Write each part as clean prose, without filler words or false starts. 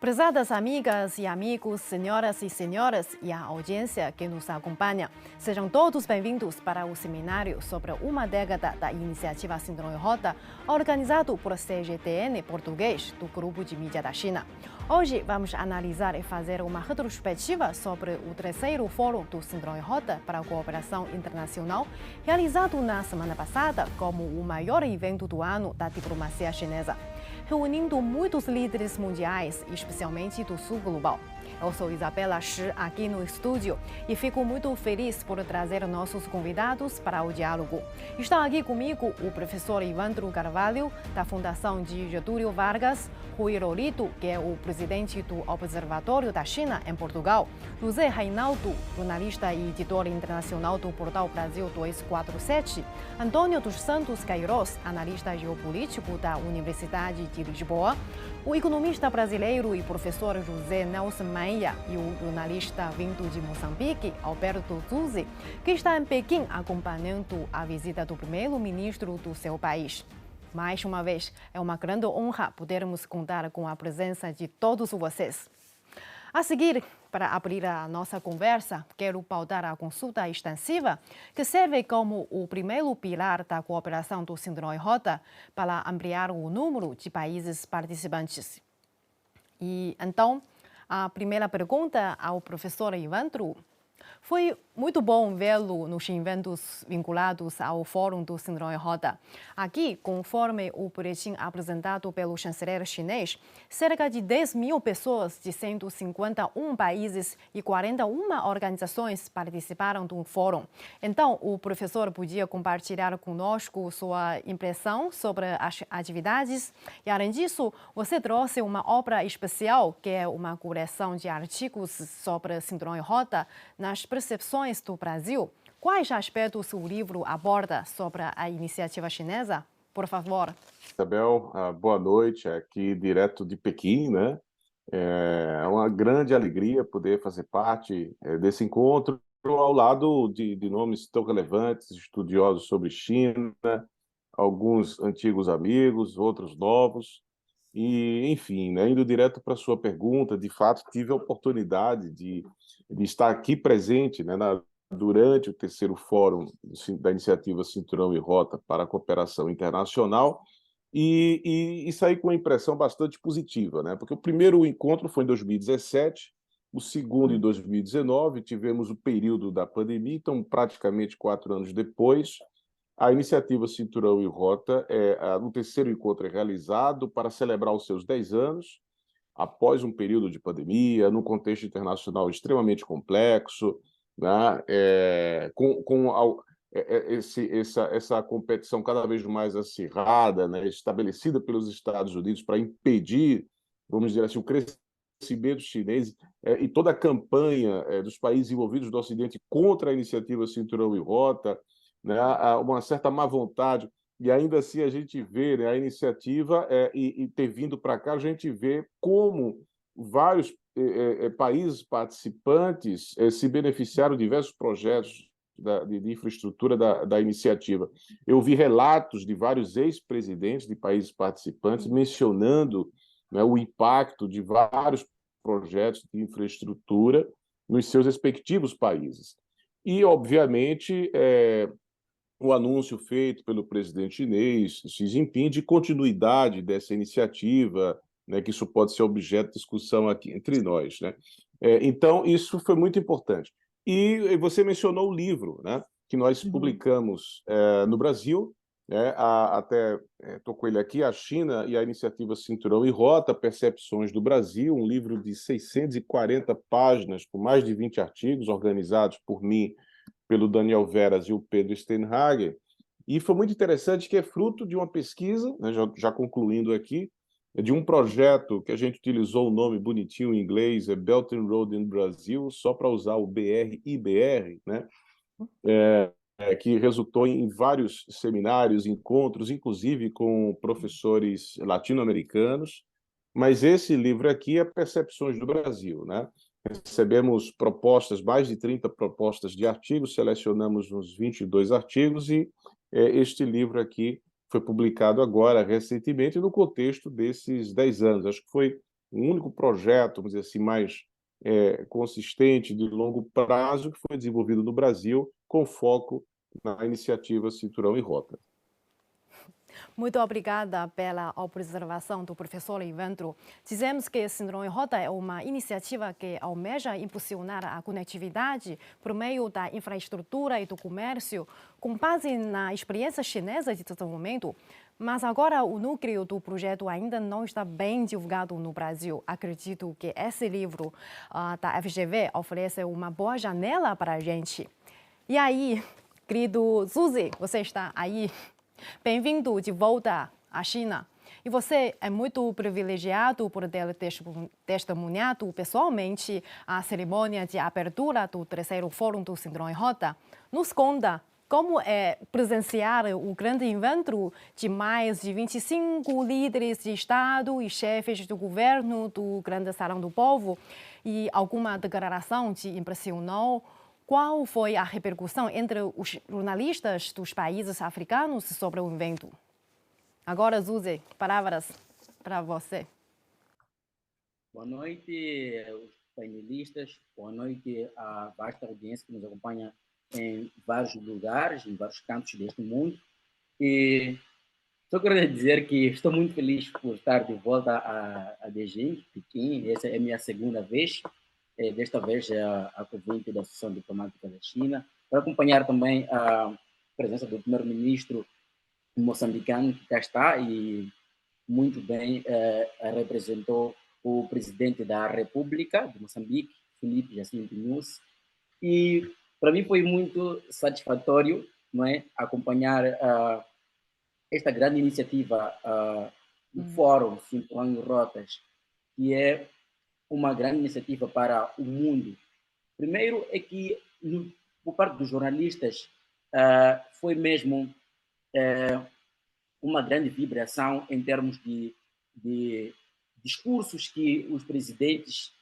Prezadas amigas e amigos, senhoras e senhores e a audiência que nos acompanha, sejam todos bem-vindos para o seminário sobre uma década da iniciativa Síndrome Rota, organizado por CGTN Português, do Grupo de Mídia da China. Hoje vamos analisar e fazer uma retrospectiva sobre o terceiro Fórum do Síndrome Rota para a Cooperação Internacional, realizado na semana passada como o maior evento do ano da diplomacia chinesa, reunindo muitos líderes mundiais, especialmente do sul global. Eu sou Isabela Shi, aqui no estúdio, e fico muito feliz por trazer nossos convidados para o diálogo. Está aqui comigo o professor Ivandro Carvalho, da Fundação de Getúlio Vargas, Rui Lolito, que é o presidente do Observatório da China em Portugal, José Reinaldo, jornalista e editor internacional do portal Brasil 247, Antônio dos Santos Queiroz, analista geopolítico da Universidade de Lisboa, o economista brasileiro e professor José Nelson Maia e o jornalista vindo de Moçambique, Alberto Zuzzi, que está em Pequim acompanhando a visita do primeiro-ministro do seu país. Mais uma vez, é uma grande honra podermos contar com a presença de todos vocês. A seguir, para abrir a nossa conversa, quero pautar a consulta extensiva, que serve como o primeiro pilar da cooperação do Síndrome Rota para ampliar o número de países participantes. E então, a primeira pergunta ao professor Ivandro. Foi muito bom vê-lo nos eventos vinculados ao Fórum do Síndrome Rota. Aqui, conforme o boletim apresentado pelo chanceler chinês, cerca de 10 mil pessoas de 151 países e 41 organizações participaram do fórum. Então, o professor podia compartilhar conosco sua impressão sobre as atividades. E, além disso, você trouxe uma obra especial, que é uma coleção de artigos sobre Síndrome Rota nas percepções do Brasil. Quais aspectos o livro aborda sobre a iniciativa chinesa? Por favor. Isabel, boa noite, aqui direto de Pequim, né? É uma grande alegria poder fazer parte desse encontro ao lado de nomes tão relevantes, estudiosos sobre China, alguns antigos amigos, outros novos. E, enfim, né, indo direto para a sua pergunta, de fato, tive a oportunidade de estar aqui presente, né, durante o terceiro Fórum da Iniciativa Cinturão e Rota para a Cooperação Internacional e sair com uma impressão bastante positiva, né, porque o primeiro encontro foi em 2017, o segundo em 2019, tivemos o período da pandemia, então praticamente 4 anos depois. A iniciativa Cinturão e Rota, no terceiro encontro, é realizado para celebrar os seus 10 anos, após um período de pandemia, num contexto internacional extremamente complexo, né? Essa competição cada vez mais acirrada, né? Estabelecida pelos Estados Unidos para impedir, vamos dizer assim, o crescimento chinês, e toda a campanha dos países envolvidos do Ocidente contra a iniciativa Cinturão e Rota, né, uma certa má vontade, e ainda assim a gente vê, né, a iniciativa e ter vindo para cá, a gente vê como vários países participantes se beneficiaram de diversos projetos de infraestrutura da iniciativa. Eu vi relatos de vários ex-presidentes de países participantes mencionando, né, o impacto de vários projetos de infraestrutura nos seus respectivos países. E, obviamente, o anúncio feito pelo presidente chinês, Xi Jinping, de continuidade dessa iniciativa, né, que isso pode ser objeto de discussão aqui entre nós, né? Então, isso foi muito importante. E você mencionou o livro, né, que nós publicamos no Brasil, né, até estou com ele aqui, A China e a Iniciativa Cinturão e Rota, Percepções do Brasil, um livro de 640 páginas, com mais de 20 artigos, organizados por mim, pelo Daniel Veras e o Pedro Steinhager, e foi muito interessante que é fruto de uma pesquisa, né, já concluindo aqui, de um projeto que a gente utilizou o nome bonitinho em inglês, Belt and Road in Brazil, só para usar o BR-IBR, né, que resultou em vários seminários, encontros, inclusive com professores latino-americanos, mas esse livro aqui é Percepções do Brasil, né? Recebemos propostas, mais de 30 propostas de artigos, selecionamos uns 22 artigos e este livro aqui foi publicado agora, recentemente, no contexto desses 10 anos. Acho que foi um único projeto, vamos dizer assim, mais consistente, de longo prazo, que foi desenvolvido no Brasil, com foco na iniciativa Cinturão e Rota. Muito obrigada pela observação do professor Ivandro. Dizemos que Cinturão e Rota é uma iniciativa que almeja impulsionar a conectividade por meio da infraestrutura e do comércio, com base na experiência chinesa de desenvolvimento. Mas agora o núcleo do projeto ainda não está bem divulgado no Brasil. Acredito que esse livro da FGV oferece uma boa janela para a gente. E aí, querido Suzy, você está aí? Bem-vindo de volta à China. E você é muito privilegiado por ter testemunhado pessoalmente a cerimônia de abertura do terceiro Fórum do Cinturão e Rota. Nos conta como é presenciar o grande encontro de mais de 25 líderes de Estado e chefes do governo do Grande Salão do Povo, e alguma declaração te impressionou? Qual foi a repercussão entre os jornalistas dos países africanos sobre o evento? Agora, Suzy, palavras para você. Boa noite, os painelistas. Boa noite à vasta audiência que nos acompanha em vários lugares, em vários cantos deste mundo. E só quero dizer que estou muito feliz por estar de volta a Beijing, Pequim. Essa é a minha segunda vez. Desta vez a convite da Associação Diplomática da China, para acompanhar também a presença do primeiro-ministro moçambicano, que cá está e muito bem representou o presidente da República de Moçambique, Filipe Jacinto Nunes. E para mim foi muito satisfatório, não é, acompanhar esta grande iniciativa do Fórum Cinturão e Rotas, que é uma grande iniciativa para o mundo. Primeiro é que, por parte dos jornalistas, foi mesmo uma grande vibração em termos de discursos que os presidentes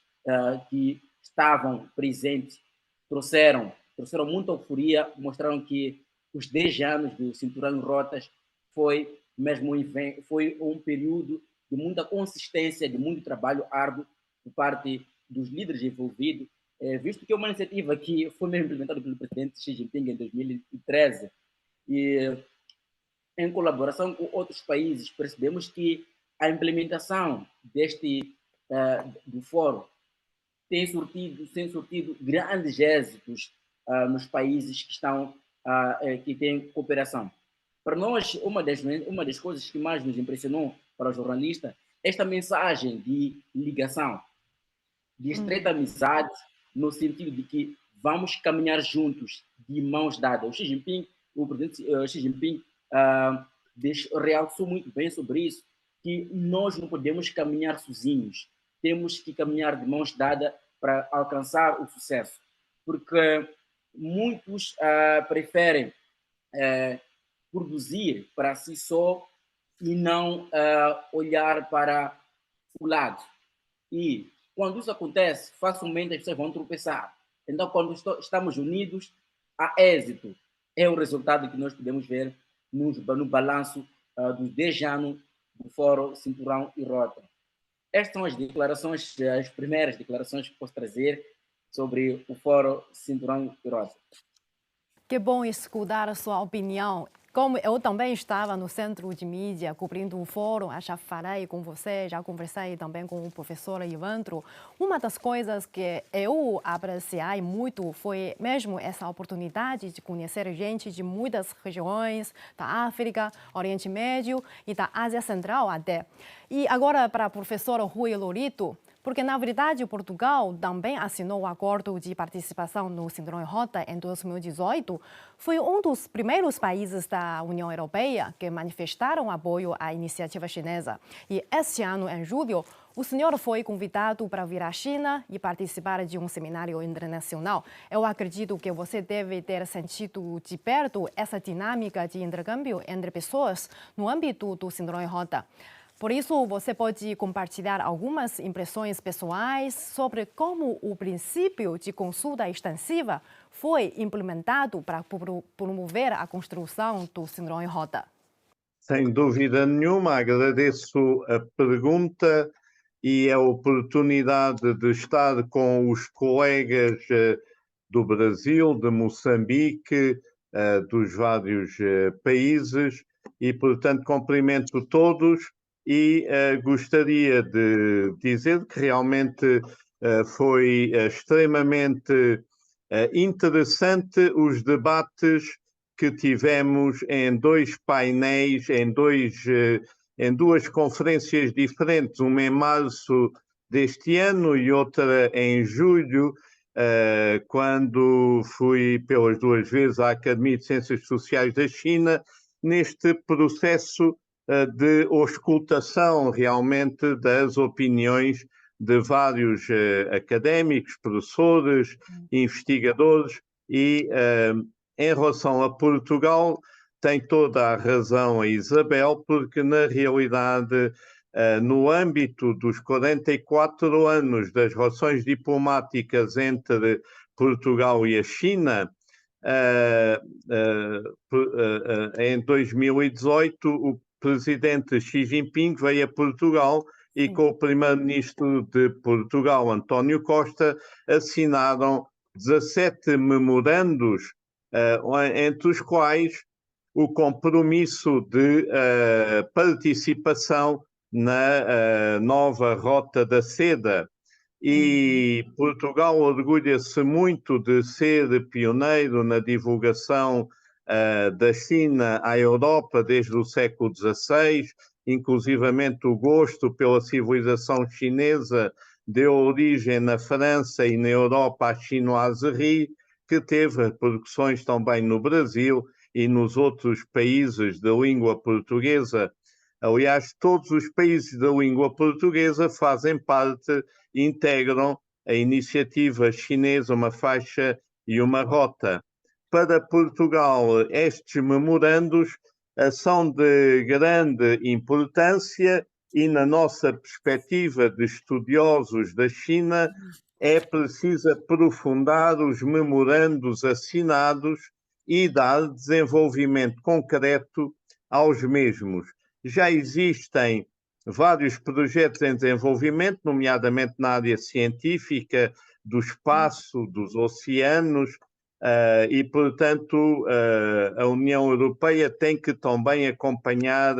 que estavam presentes trouxeram muita euforia, mostraram que os 10 anos do Cinturão em Rotas foi um período de muita consistência, de muito trabalho árduo por parte dos líderes envolvidos, visto que é uma iniciativa que foi mesmo implementada pelo presidente Xi Jinping em 2013, e em colaboração com outros países, percebemos que a implementação do fórum tem surtido grandes êxitos nos países que têm cooperação. Para nós, uma das coisas que mais nos impressionou para o jornalista, esta mensagem de ligação, de estreita amizade, no sentido de que vamos caminhar juntos, de mãos dadas. O presidente Xi Jinping realçou muito bem sobre isso, que nós não podemos caminhar sozinhos, temos que caminhar de mãos dadas para alcançar o sucesso, porque muitos preferem produzir para si só e não olhar para o lado. E quando isso acontece, facilmente as pessoas vão tropeçar. Então, quando estamos unidos, há êxito. É o resultado que nós podemos ver no balanço dos 10 anos do Fórum Cinturão e Rota. Estas são as primeiras declarações que posso trazer sobre o Fórum Cinturão e Rota. Que bom escutar a sua opinião. Como eu também estava no centro de mídia cobrindo o fórum, já falei com você, já conversei também com o professor Ivandro. Uma das coisas que eu apreciei muito foi mesmo essa oportunidade de conhecer gente de muitas regiões, da África, Oriente Médio e da Ásia Central até. E agora para o professor Rui Lorito, porque, na verdade, Portugal também assinou o acordo de participação no Cinturão e Rota em 2018. Foi um dos primeiros países da União Europeia que manifestaram apoio à iniciativa chinesa. E este ano, em julho, o senhor foi convidado para vir à China e participar de um seminário internacional. Eu acredito que você deve ter sentido de perto essa dinâmica de intercâmbio entre pessoas no âmbito do Cinturão e Rota. Por isso, você pode compartilhar algumas impressões pessoais sobre como o princípio de consulta extensiva foi implementado para promover a construção do Cinturão e Rota. Sem dúvida nenhuma, agradeço a pergunta e a oportunidade de estar com os colegas do Brasil, de Moçambique, dos vários países, e, portanto, cumprimento todos e gostaria de dizer que realmente foi extremamente interessante os debates que tivemos em dois painéis, em duas conferências diferentes, uma em março deste ano e outra em julho, quando fui pelas duas vezes à Academia de Ciências Sociais da China, neste processo de auscultação realmente das opiniões de vários académicos, professores, investigadores e em relação a Portugal, tem toda a razão a Isabel, porque na realidade, no âmbito dos 44 anos das relações diplomáticas entre Portugal e a China, em 2018, o presidente Xi Jinping veio a Portugal e com o primeiro-ministro de Portugal, António Costa, assinaram 17 memorandos, entre os quais o compromisso de participação na nova Rota da Seda. E Portugal orgulha-se muito de ser pioneiro na divulgação da China à Europa desde o século XVI, inclusivamente o gosto pela civilização chinesa deu origem na França e na Europa à chinoiserie, que teve repercussões também no Brasil e nos outros países da língua portuguesa. Aliás, todos os países da língua portuguesa fazem parte, integram a iniciativa chinesa Uma Faixa e uma Rota. Para Portugal, estes memorandos são de grande importância e, na nossa perspectiva de estudiosos da China, é preciso aprofundar os memorandos assinados e dar desenvolvimento concreto aos mesmos. Já existem vários projetos em desenvolvimento, nomeadamente na área científica, do espaço, dos oceanos, e, portanto, a União Europeia tem que também acompanhar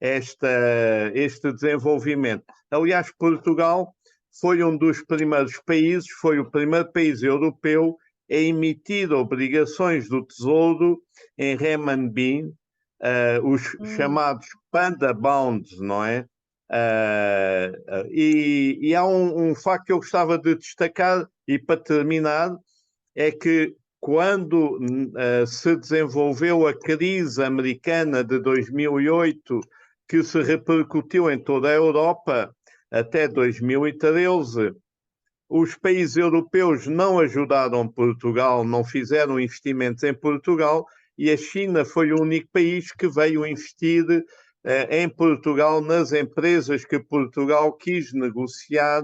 este desenvolvimento. Aliás, Portugal foi um dos primeiros países, foi o primeiro país europeu a emitir obrigações do Tesouro em renminbi, os chamados Panda Bonds, não é? E há um facto que eu gostava de destacar, e para terminar, é que quando se desenvolveu a crise americana de 2008, que se repercutiu em toda a Europa até 2013, os países europeus não ajudaram Portugal, não fizeram investimentos em Portugal, e a China foi o único país que veio investir em Portugal, nas empresas que Portugal quis negociar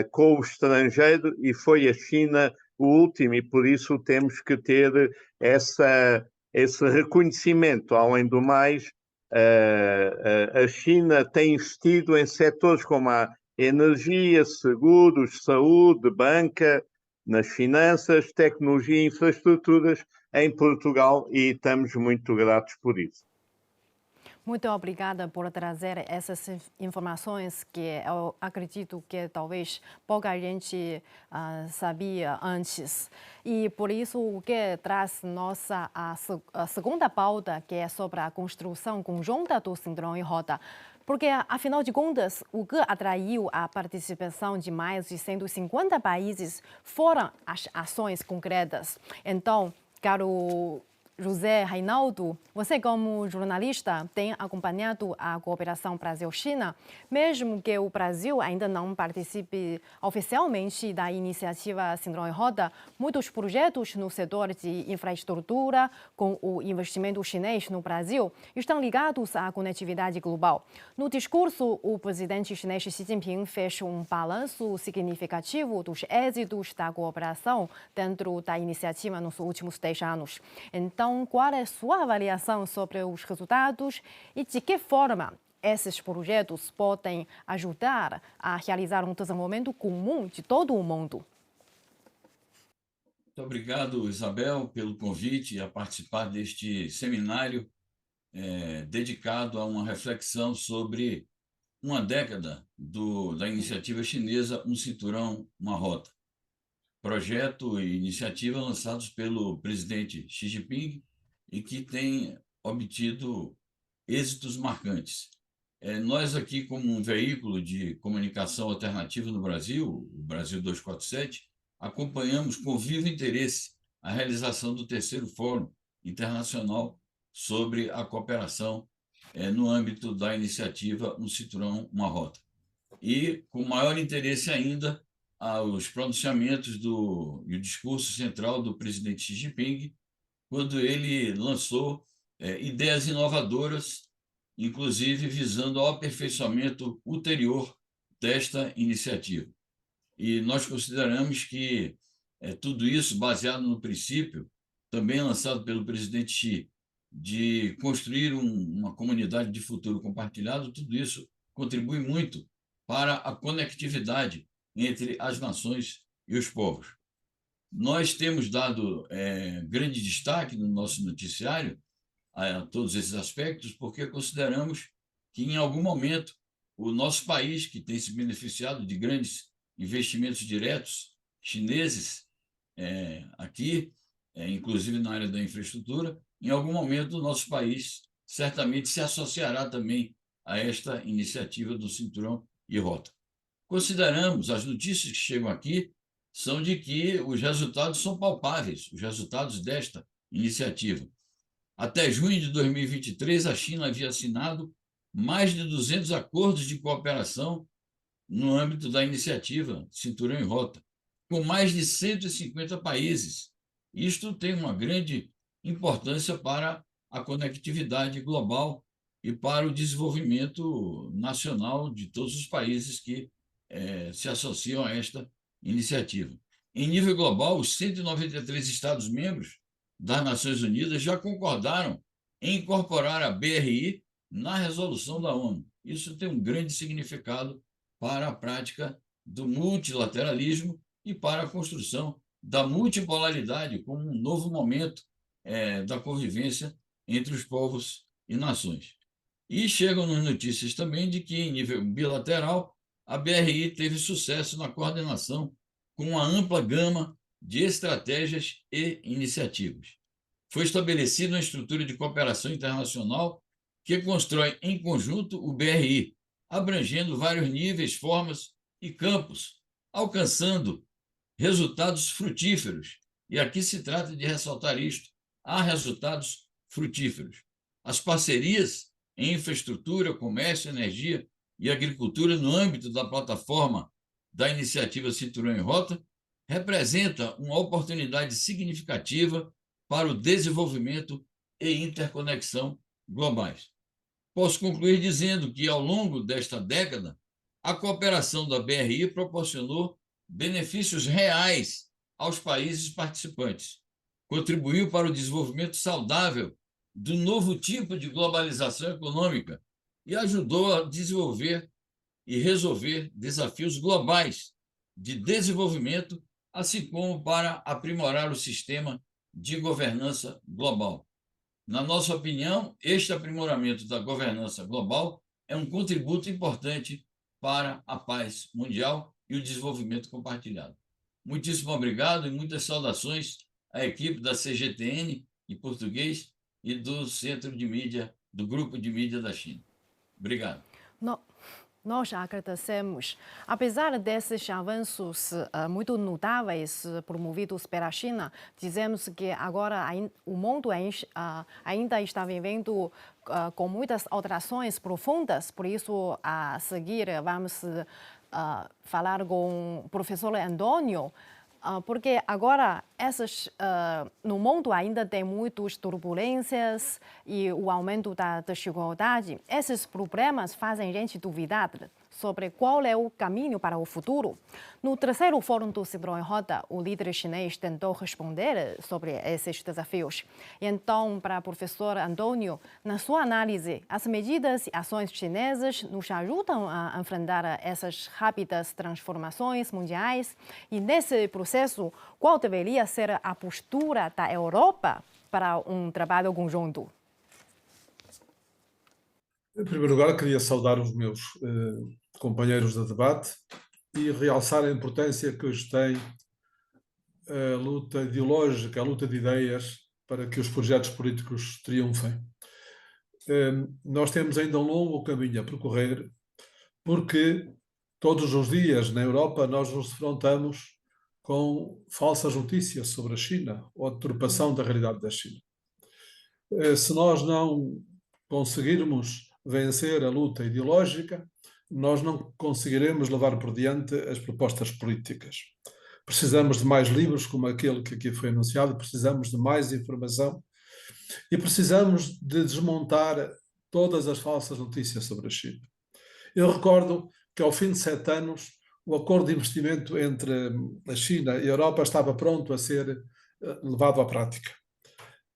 com o estrangeiro, e foi a China o último, e por isso temos que ter esse reconhecimento. Além do mais, a China tem investido em setores como a energia, seguros, saúde, banca, nas finanças, tecnologia e infraestruturas em Portugal, e estamos muito gratos por isso. Muito obrigada por trazer essas informações que eu acredito que talvez pouca gente sabia antes. E por isso o que traz a segunda pauta, que é sobre a construção conjunta do Cinturão e Rota. Porque, afinal de contas, o que atraiu a participação de mais de 150 países foram as ações concretas. Então, caro José Reinaldo, você como jornalista tem acompanhado a cooperação Brasil-China, mesmo que o Brasil ainda não participe oficialmente da iniciativa Cinturão e Rota, muitos projetos no setor de infraestrutura com o investimento chinês no Brasil estão ligados à conectividade global. No discurso, o presidente chinês Xi Jinping fez um balanço significativo dos êxitos da cooperação dentro da iniciativa nos últimos 10 anos. Então, qual é a sua avaliação sobre os resultados e de que forma esses projetos podem ajudar a realizar um desenvolvimento comum de todo o mundo? Muito obrigado, Isabel, pelo convite a participar deste seminário dedicado a uma reflexão sobre uma década da iniciativa chinesa Um Cinturão, Uma Rota. Projeto e iniciativa lançados pelo presidente Xi Jinping e que tem obtido êxitos marcantes. Nós aqui, como um veículo de comunicação alternativa no Brasil, o Brasil 247, acompanhamos com vivo interesse a realização do terceiro Fórum Internacional sobre a cooperação no âmbito da iniciativa Um Cinturão, Uma Rota. E, com maior interesse ainda, aos pronunciamentos e o discurso central do presidente Xi Jinping, quando ele lançou ideias inovadoras, inclusive visando ao aperfeiçoamento ulterior desta iniciativa. E nós consideramos que tudo isso baseado no princípio, também lançado pelo presidente Xi, de construir uma comunidade de futuro compartilhado, tudo isso contribui muito para a conectividade entre as nações e os povos. Nós temos dado grande destaque no nosso noticiário a todos esses aspectos, porque consideramos que, em algum momento, o nosso país, que tem se beneficiado de grandes investimentos diretos chineses aqui, inclusive na área da infraestrutura, em algum momento o nosso país certamente se associará também a esta iniciativa do Cinturão e Rota. Consideramos, as notícias que chegam aqui são de que os resultados são palpáveis, os resultados desta iniciativa. Até junho de 2023, a China havia assinado mais de 200 acordos de cooperação no âmbito da iniciativa Cinturão e Rota, com mais de 150 países. Isto tem uma grande importância para a conectividade global e para o desenvolvimento nacional de todos os países que se associam a esta iniciativa. Em nível global, os 193 Estados-membros das Nações Unidas já concordaram em incorporar a BRI na resolução da ONU. Isso tem um grande significado para a prática do multilateralismo e para a construção da multipolaridade como um novo momento da convivência entre os povos e nações. E chegam-nos notícias também de que, em nível bilateral, a BRI teve sucesso na coordenação com uma ampla gama de estratégias e iniciativas. Foi estabelecida uma estrutura de cooperação internacional que constrói em conjunto o BRI, abrangendo vários níveis, formas e campos, alcançando resultados frutíferos. E aqui se trata de ressaltar isto: há resultados frutíferos. As parcerias em infraestrutura, comércio, energia e agricultura no âmbito da plataforma da iniciativa Cinturão e Rota representa uma oportunidade significativa para o desenvolvimento e interconexão globais. Posso concluir dizendo que, ao longo desta década, a cooperação da BRI proporcionou benefícios reais aos países participantes, contribuiu para o desenvolvimento saudável do novo tipo de globalização econômica e ajudou a desenvolver e resolver desafios globais de desenvolvimento, assim como para aprimorar o sistema de governança global. Na nossa opinião, este aprimoramento da governança global é um contributo importante para a paz mundial e o desenvolvimento compartilhado. Muitíssimo obrigado e muitas saudações à equipe da CGTN em português e do Centro de Mídia, do Grupo de Mídia da China. Obrigado. Nós agradecemos. Apesar desses avanços muito notáveis promovidos pela China, dizemos que agora o mundo ainda está vivendo com muitas alterações profundas. Por isso, a seguir, vamos falar com o professor Antônio, porque agora no mundo ainda tem muitas turbulências e o aumento da desigualdade. Esses problemas fazem a gente duvidar sobre qual é o caminho para o futuro. No terceiro Fórum do Cinturão em Rota, o líder chinês tentou responder sobre esses desafios. E então, para o professor Antônio, na sua análise, as medidas e ações chinesas nos ajudam a enfrentar essas rápidas transformações mundiais? E nesse processo, qual deveria ser a postura da Europa para um trabalho conjunto? Em primeiro lugar, queria saudar os meus companheiros de debate e realçar a importância que hoje tem a luta ideológica, a luta de ideias para que os projetos políticos triunfem. Nós temos ainda um longo caminho a percorrer, porque todos os dias na Europa nós nos defrontamos com falsas notícias sobre a China ou a deturpação da realidade da China. Se nós não conseguirmos vencer a luta ideológica, nós não conseguiremos levar por diante as propostas políticas. Precisamos de mais livros como aquele que aqui foi anunciado, precisamos de mais informação e precisamos de desmontar todas as falsas notícias sobre a China. Eu recordo que ao fim de 7 anos o acordo de investimento entre a China e a Europa estava pronto a ser levado à prática.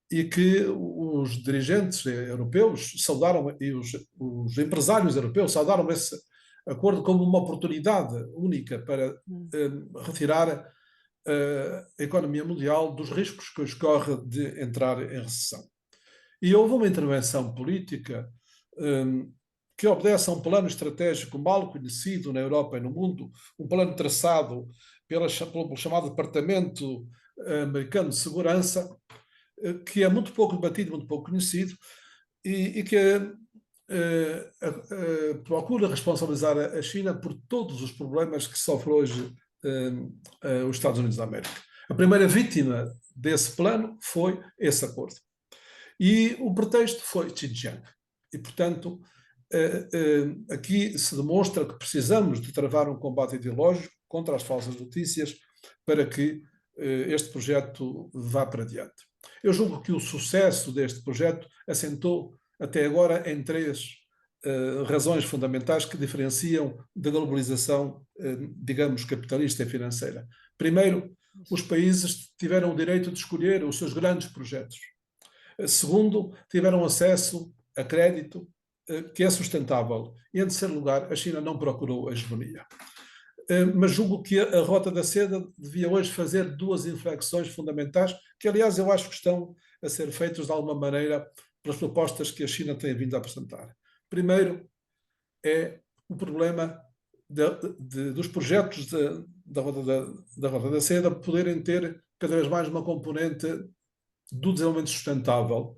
E que os dirigentes europeus saudaram, e os empresários europeus saudaram esse acordo como uma oportunidade única para retirar a economia mundial dos riscos que hoje corre de entrar em recessão. E houve uma intervenção política que obedece a um plano estratégico mal conhecido na Europa e no mundo, um plano traçado pelo chamado Departamento Americano de Segurança, que é muito pouco debatido, muito pouco conhecido, e que procura responsabilizar a China por todos os problemas que sofre hoje os Estados Unidos da América. A primeira vítima desse plano foi esse acordo. E o pretexto foi Xinjiang. E, portanto, aqui se demonstra que precisamos de travar um combate ideológico contra as falsas notícias para que este projeto vá para diante. Eu julgo que o sucesso deste projeto assentou até agora em 3 razões fundamentais que diferenciam da globalização, digamos, capitalista e financeira. Primeiro, os países tiveram o direito de escolher os seus grandes projetos. Segundo, tiveram acesso a crédito que é sustentável. E, em terceiro lugar, a China não procurou a hegemonia. Mas julgo que a Rota da Seda devia hoje fazer 2 inflexões fundamentais, que aliás eu acho que estão a ser feitas de alguma maneira pelas propostas que a China tem vindo a apresentar. Primeiro é o problema dos projetos da Rota da Seda poderem ter cada vez mais uma componente do desenvolvimento sustentável,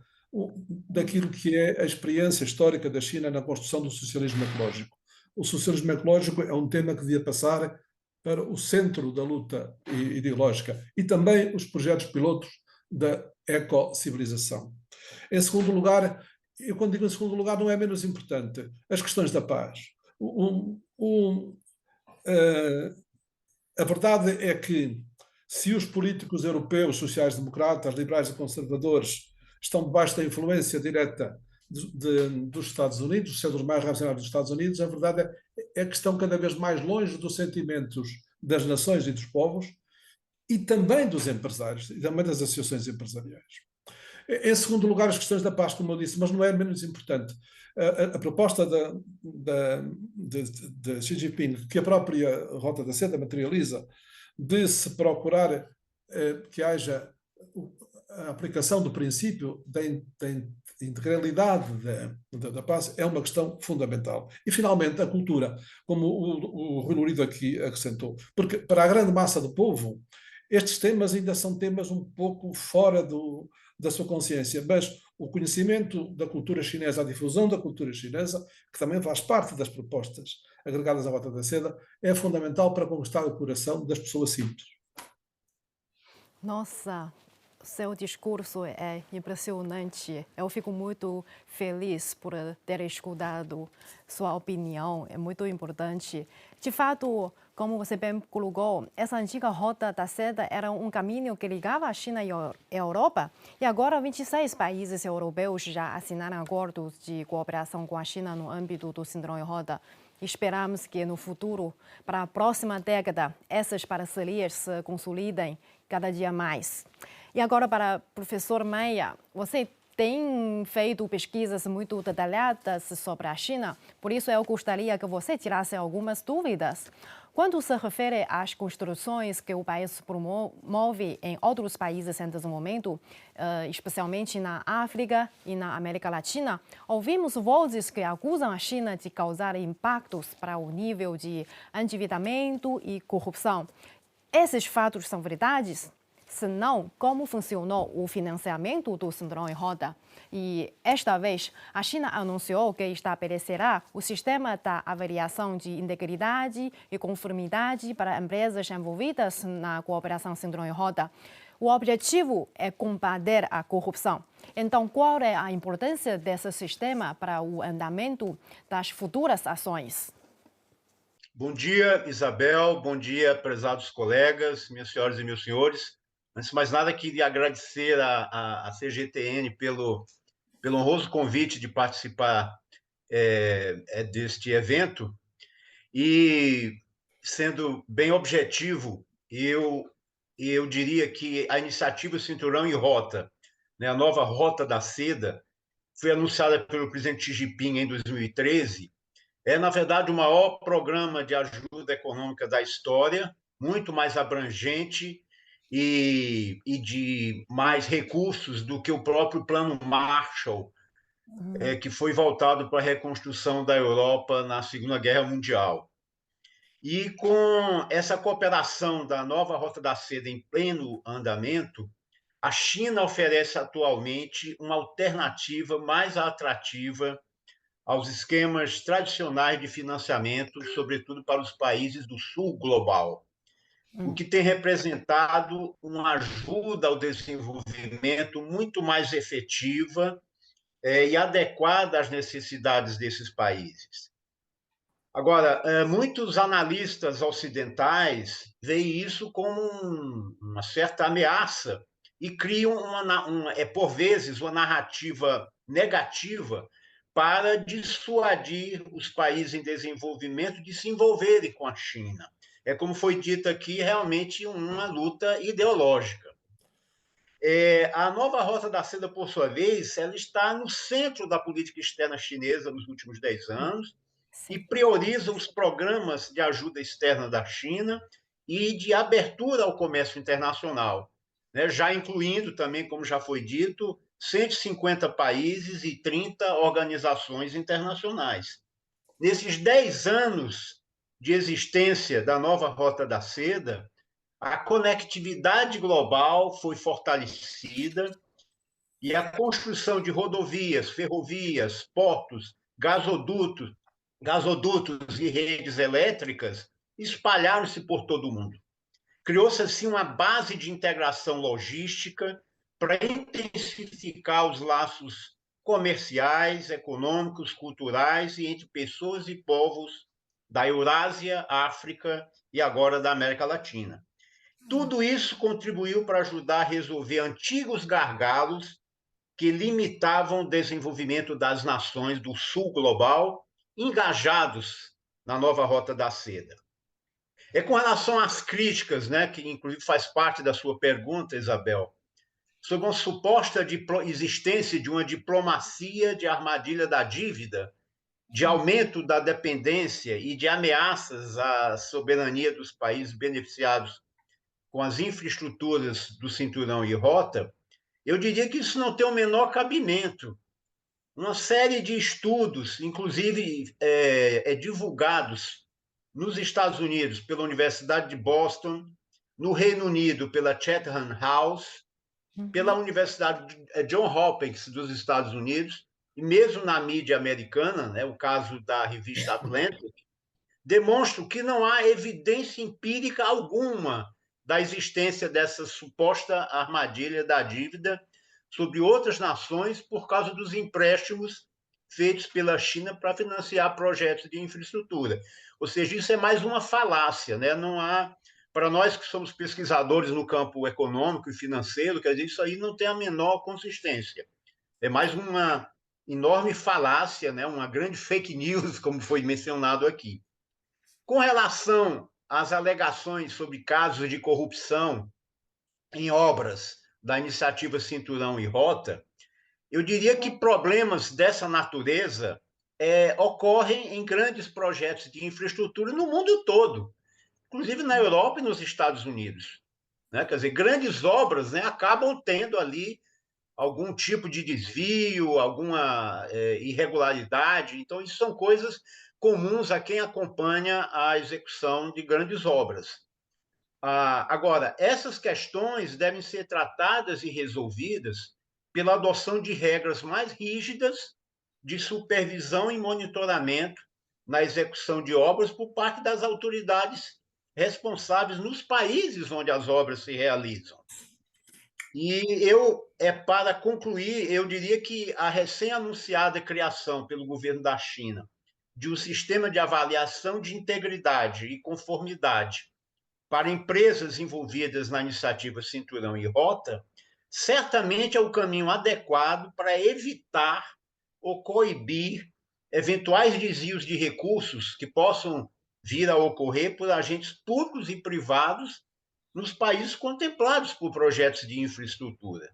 daquilo que é a experiência histórica da China na construção do socialismo ecológico. O socialismo ecológico é um tema que devia passar para o centro da luta ideológica e também os projetos pilotos da ecocivilização. Em segundo lugar, eu quando digo em segundo lugar não é menos importante, as questões da paz. A verdade é que se os políticos europeus, sociais-democratas, liberais e conservadores estão debaixo da influência direta dos Estados Unidos, dos centros mais reacionários dos Estados Unidos, a verdade é que estão cada vez mais longe dos sentimentos das nações e dos povos e também dos empresários e também das associações empresariais. Em segundo lugar, as questões da paz, como eu disse, mas não é menos importante. A proposta de Xi Jinping, que a própria Rota da Seda materializa, de se procurar que haja a aplicação do princípio da integralidade da paz é uma questão fundamental. E, finalmente, a cultura, como o Rui Lourido aqui acrescentou. Porque, para a grande massa do povo, estes temas ainda são temas um pouco fora da sua consciência, mas o conhecimento da cultura chinesa, a difusão da cultura chinesa, que também faz parte das propostas agregadas à Rota da Seda, é fundamental para conquistar o coração das pessoas simples. Nossa, seu discurso é impressionante. Eu fico muito feliz por ter escutado sua opinião. É muito importante. De fato, como você bem colocou, essa antiga Rota da Seda era um caminho que ligava a China e a Europa. E agora 26 países europeus já assinaram acordos de cooperação com a China no âmbito do Cinturão em Rota. Esperamos que no futuro, para a próxima década, essas parcerias se consolidem cada dia mais. E agora para o professor Maia, você tem feito pesquisas muito detalhadas sobre a China, por isso eu gostaria que você tirasse algumas dúvidas. Quando se refere às construções que o país promove em outros países em desenvolvimento, especialmente na África e na América Latina, ouvimos vozes que acusam a China de causar impactos para o nível de endividamento e corrupção. Esses fatos são verdades? Se não, como funcionou o financiamento do Cinturão em Roda? E esta vez, a China anunciou que estabelecerá o sistema da avaliação de integridade e conformidade para empresas envolvidas na cooperação Cinturão em Roda. O objetivo é combater a corrupção. Então, qual é a importância desse sistema para o andamento das futuras ações? Bom dia, Isabel. Bom dia, prezados colegas, minhas senhoras e meus senhores. Antes de mais nada, queria agradecer à CGTN pelo honroso convite de participar deste evento. E, sendo bem objetivo, eu diria que a iniciativa Cinturão em Rota, né, a nova Rota da Seda, foi anunciada pelo presidente Xi Jinping em 2013, é, na verdade, o maior programa de ajuda econômica da história, muito mais abrangente e de mais recursos do que o próprio Plano Marshall, que foi voltado para a reconstrução da Europa na Segunda Guerra Mundial. E com essa cooperação da nova Rota da Seda em pleno andamento, a China oferece atualmente uma alternativa mais atrativa aos esquemas tradicionais de financiamento, sobretudo para os países do sul global, o que tem representado uma ajuda ao desenvolvimento muito mais efetiva e adequada às necessidades desses países. Agora, muitos analistas ocidentais veem isso como uma certa ameaça e criam, por vezes, uma narrativa negativa para dissuadir os países em desenvolvimento de se envolverem com a China. É, como foi dito aqui, realmente uma luta ideológica. A nova Rota da Seda, por sua vez, ela está no centro da política externa chinesa nos últimos 10 anos e prioriza os programas de ajuda externa da China e de abertura ao comércio internacional, né? Já incluindo também, como já foi dito, 150 países e 30 organizações internacionais. Nesses 10 anos de existência da nova Rota da Seda, a conectividade global foi fortalecida e a construção de rodovias, ferrovias, portos, gasodutos e redes elétricas espalharam-se por todo o mundo. Criou-se, assim, uma base de integração logística para intensificar os laços comerciais, econômicos, culturais e entre pessoas e povos da Eurásia, África e agora da América Latina. Tudo isso contribuiu para ajudar a resolver antigos gargalos que limitavam o desenvolvimento das nações do sul global engajados na nova Rota da Seda. Com relação às críticas, né, que inclusive faz parte da sua pergunta, Isabel, sobre uma suposta existência de uma diplomacia de armadilha da dívida, de aumento da dependência e de ameaças à soberania dos países beneficiados com as infraestruturas do Cinturão e Rota, eu diria que isso não tem o menor cabimento. Uma série de estudos, inclusive divulgados nos Estados Unidos pela Universidade de Boston, no Reino Unido pela Chatham House, pela Universidade Johns Hopkins dos Estados Unidos, e mesmo na mídia americana, né, o caso da revista Atlantic, demonstram que não há evidência empírica alguma da existência dessa suposta armadilha da dívida sobre outras nações por causa dos empréstimos feitos pela China para financiar projetos de infraestrutura. Ou seja, isso é mais uma falácia, né? Não há, para nós que somos pesquisadores no campo econômico e financeiro, quer dizer, isso aí não tem a menor consistência. É mais uma enorme falácia, né? Uma grande fake news, como foi mencionado aqui. Com relação às alegações sobre casos de corrupção em obras da iniciativa Cinturão e Rota, eu diria que problemas dessa natureza ocorrem em grandes projetos de infraestrutura no mundo todo, inclusive na Europa e nos Estados Unidos. Né? Quer dizer, grandes obras, né, acabam tendo ali algum tipo de desvio, alguma irregularidade. Então, isso são coisas comuns a quem acompanha a execução de grandes obras. Agora, essas questões devem ser tratadas e resolvidas pela adoção de regras mais rígidas de supervisão e monitoramento na execução de obras por parte das autoridades responsáveis nos países onde as obras se realizam. E para concluir, eu diria que a recém-anunciada criação pelo governo da China de um sistema de avaliação de integridade e conformidade para empresas envolvidas na iniciativa Cinturão e Rota, certamente é o caminho adequado para evitar ou coibir eventuais desvios de recursos que possam vir a ocorrer por agentes públicos e privados nos países contemplados por projetos de infraestrutura.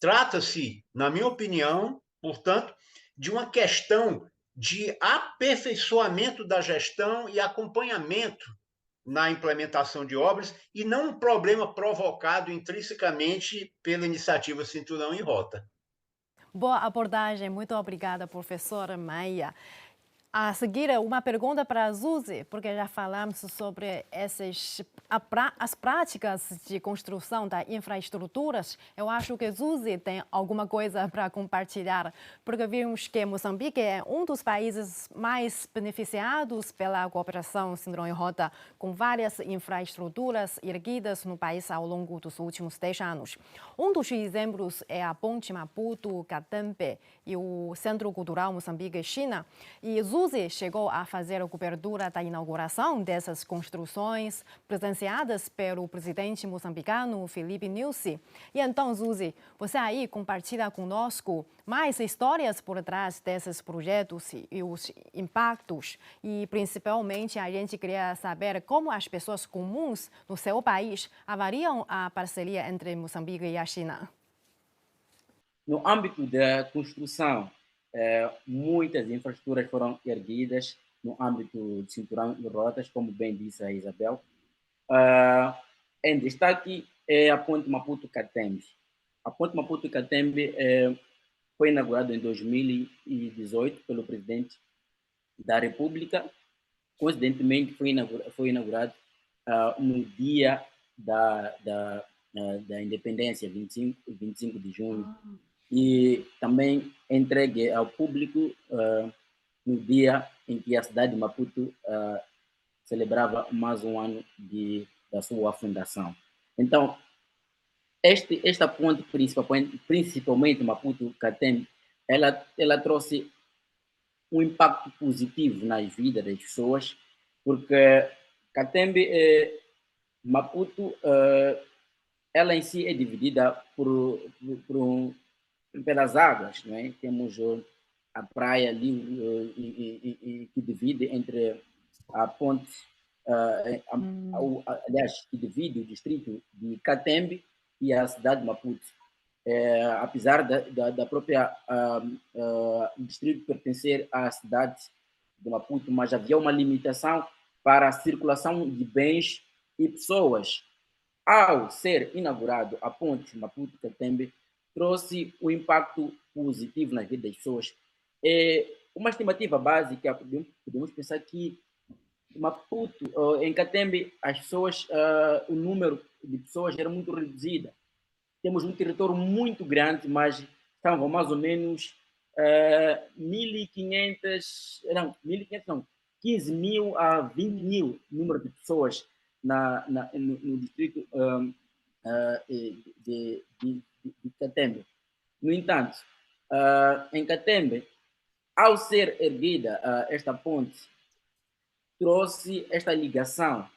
Trata-se, na minha opinião, portanto, de uma questão de aperfeiçoamento da gestão e acompanhamento na implementação de obras e não um problema provocado intrinsecamente pela iniciativa Cinturão e Rota. Boa abordagem, muito obrigada, professora Maia. A seguir, uma pergunta para a Zuzi, porque já falamos sobre as práticas de construção das infraestruturas. Eu acho que a Zuzi tem alguma coisa para compartilhar, porque vimos que Moçambique é um dos países mais beneficiados pela cooperação Cinturão e Rota, com várias infraestruturas erguidas no país ao longo dos últimos 10 anos. Um dos exemplos é a Ponte Maputo-Catembe e o Centro Cultural Moçambique-China. E Zuzi chegou a fazer a cobertura da inauguração dessas construções, presenciadas pelo presidente moçambicano Filipe Nyusi. E então, Zuzi, você aí compartilha conosco mais histórias por trás desses projetos e os impactos. E, principalmente, a gente queria saber como as pessoas comuns no seu país avaliam a parceria entre Moçambique e a China. No âmbito da construção, muitas infraestruturas foram erguidas no âmbito de Cinturão e Rotas, como bem disse a Isabel. Em destaque é a Ponte Maputo-Catembe. A Ponte Maputo-Catembe foi inaugurada em 2018 pelo presidente da República. Coincidentemente, foi inaugurado no dia da independência, 25 de junho. E também entregue ao público no dia em que a cidade de Maputo celebrava mais um ano da sua fundação. Então, esta ponte, principalmente Maputo-Catembe, ela trouxe um impacto positivo nas vidas das pessoas, porque Catembe, Maputo, ela em si é dividida pelas águas, não é? Temos a praia ali que divide entre a ponte, aliás, que divide o distrito de Catembe e a cidade de Maputo. Apesar da própria distrito pertencer à cidade de Maputo, mas havia uma limitação para a circulação de bens e pessoas. Ao ser inaugurado a ponte Maputo-Catembe, trouxe um impacto positivo nas vidas das pessoas. Uma estimativa básica, podemos pensar que Maputo, em Catembe, as pessoas, o número de pessoas era muito reduzido. Temos um território muito grande, mas estavam mais ou menos 15 mil a 20 mil número de pessoas no distrito de Catembe. No entanto, em Catembe, ao ser erguida esta ponte, trouxe esta ligação,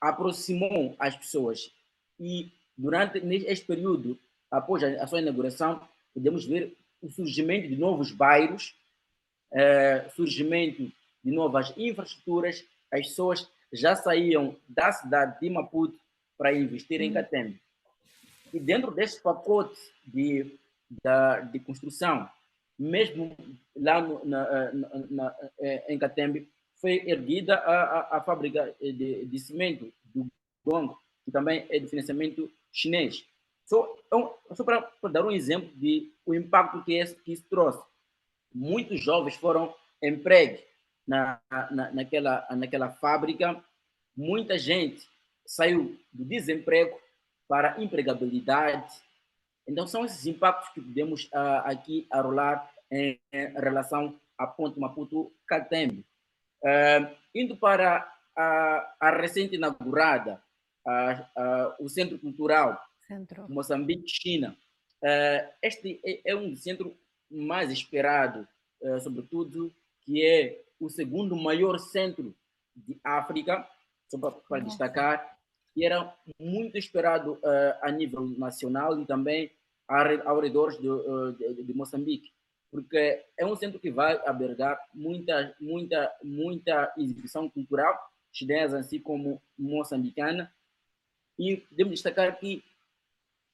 aproximou as pessoas. E durante este período, após a sua inauguração, podemos ver o surgimento de novos bairros, surgimento de novas infraestruturas. As pessoas já saíam da cidade de Maputo para investir em Catembe. E dentro desse pacote de construção, mesmo lá em Catembe, foi erguida a fábrica de cimento do Gongo, que também é de financiamento chinês. Só para dar um exemplo do impacto que isso trouxe. Muitos jovens foram empregues naquela fábrica, muita gente saiu do desemprego para a empregabilidade. Então, são esses impactos que podemos aqui arrolar em relação à Ponte Maputo-Catembe. Indo para a recente inaugurada, o Centro Cultural Moçambique-China. Este é um centro mais esperado, sobretudo, que é o segundo maior centro de África, só para destacar, que era muito esperado a nível nacional e também ao redor de Moçambique, porque é um centro que vai albergar muita exibição cultural chinesa, assim como moçambicana, e podemos destacar que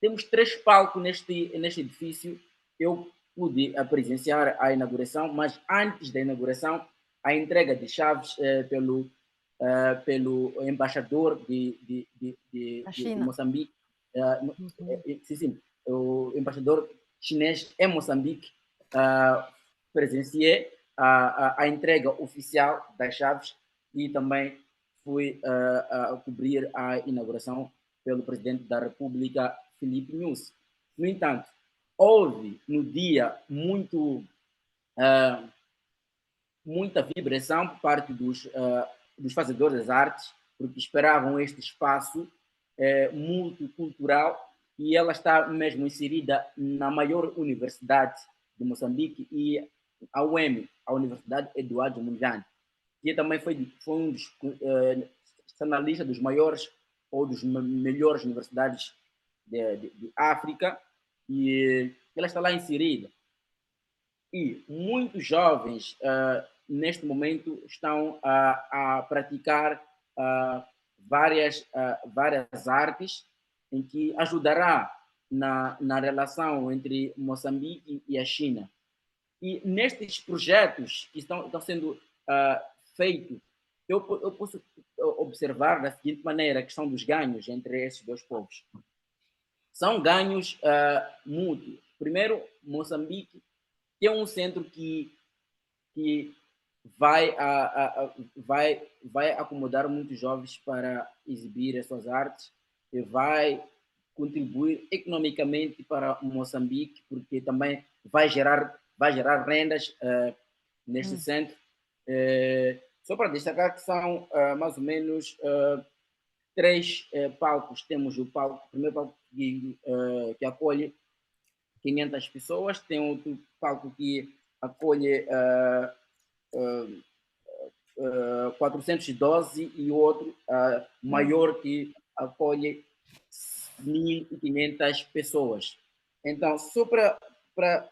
temos 3 palcos neste edifício. Eu pude presenciar a inauguração, mas antes da inauguração, a entrega de chaves pelo embaixador de Moçambique. Sim, o embaixador chinês em Moçambique. Presenciei a entrega oficial das chaves e também fui cobrir a inauguração pelo presidente da República, Filipe Nyusi. No entanto, houve no dia muita vibração por parte dos fazedores das artes, porque esperavam este espaço multicultural, e ela está mesmo inserida na maior universidade de Moçambique, e a UEM, a Universidade Eduardo Mondlane, que também foi um dos está na lista dos maiores ou dos melhores universidades de África, e ela está lá inserida. E muitos jovens, neste momento, estão a praticar várias artes, em que ajudará na relação entre Moçambique e a China. E nestes projetos que estão sendo feitos, eu posso observar da seguinte maneira a questão dos ganhos entre esses dois povos. São ganhos mútuos. Primeiro, Moçambique tem um centro que vai acomodar muitos jovens para exibir as suas artes, e vai contribuir economicamente para Moçambique, porque também vai gerar rendas neste centro. Só para destacar que são mais ou menos 3 palcos. Temos o primeiro palco que acolhe 500 pessoas, tem outro palco que acolhe 412 e outro maior que acolhe 1.500 pessoas. Então, só para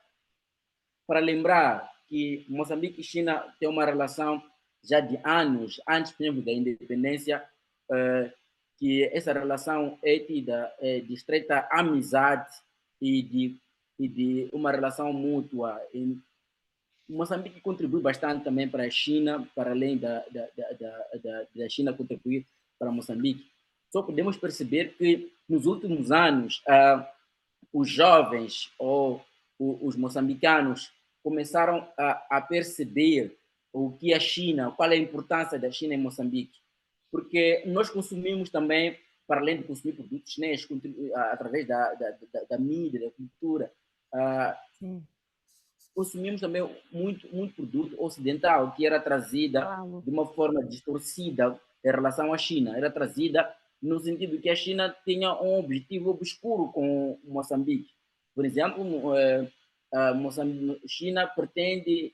lembrar que Moçambique e China têm uma relação já de anos, antes mesmo da independência, que essa relação é tida de estreita amizade e de uma relação mútua. E Moçambique contribui bastante também para a China, para além da China contribuir para Moçambique. Só podemos perceber que nos últimos anos os jovens ou os moçambicanos começaram a perceber o que a China, qual é a importância da China em Moçambique, porque nós consumimos também, para além de consumir produtos chineses, através da mídia, da cultura, consumimos também muito produto ocidental, que era trazida de uma forma distorcida em relação à China. Era trazida no sentido que a China tinha um objetivo obscuro com Moçambique. Por exemplo, China pretende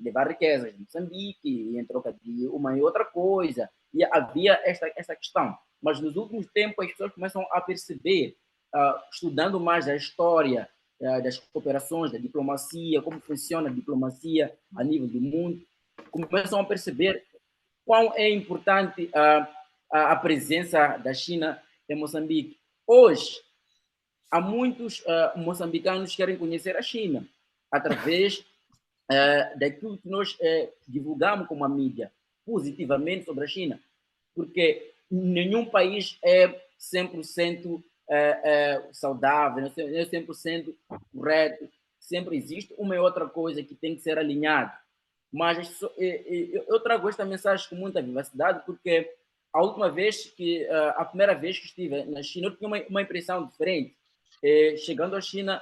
levar riquezas de Moçambique em troca de uma e outra coisa, e havia essa questão. Mas nos últimos tempos as pessoas começam a perceber, estudando mais a história das cooperações, da diplomacia, como funciona a diplomacia a nível do mundo, começam a perceber quão é importante a presença da China em Moçambique. Hoje, há muitos moçambicanos que querem conhecer a China através daquilo que nós divulgamos como a mídia, positivamente sobre a China, porque nenhum país é 100% saudável, não é 100% correto, sempre existe uma e outra coisa que tem que ser alinhada. Mas eu trago esta mensagem com muita vivacidade, porque a última vez a primeira vez que estive na China, eu tinha uma impressão diferente. Chegando à China,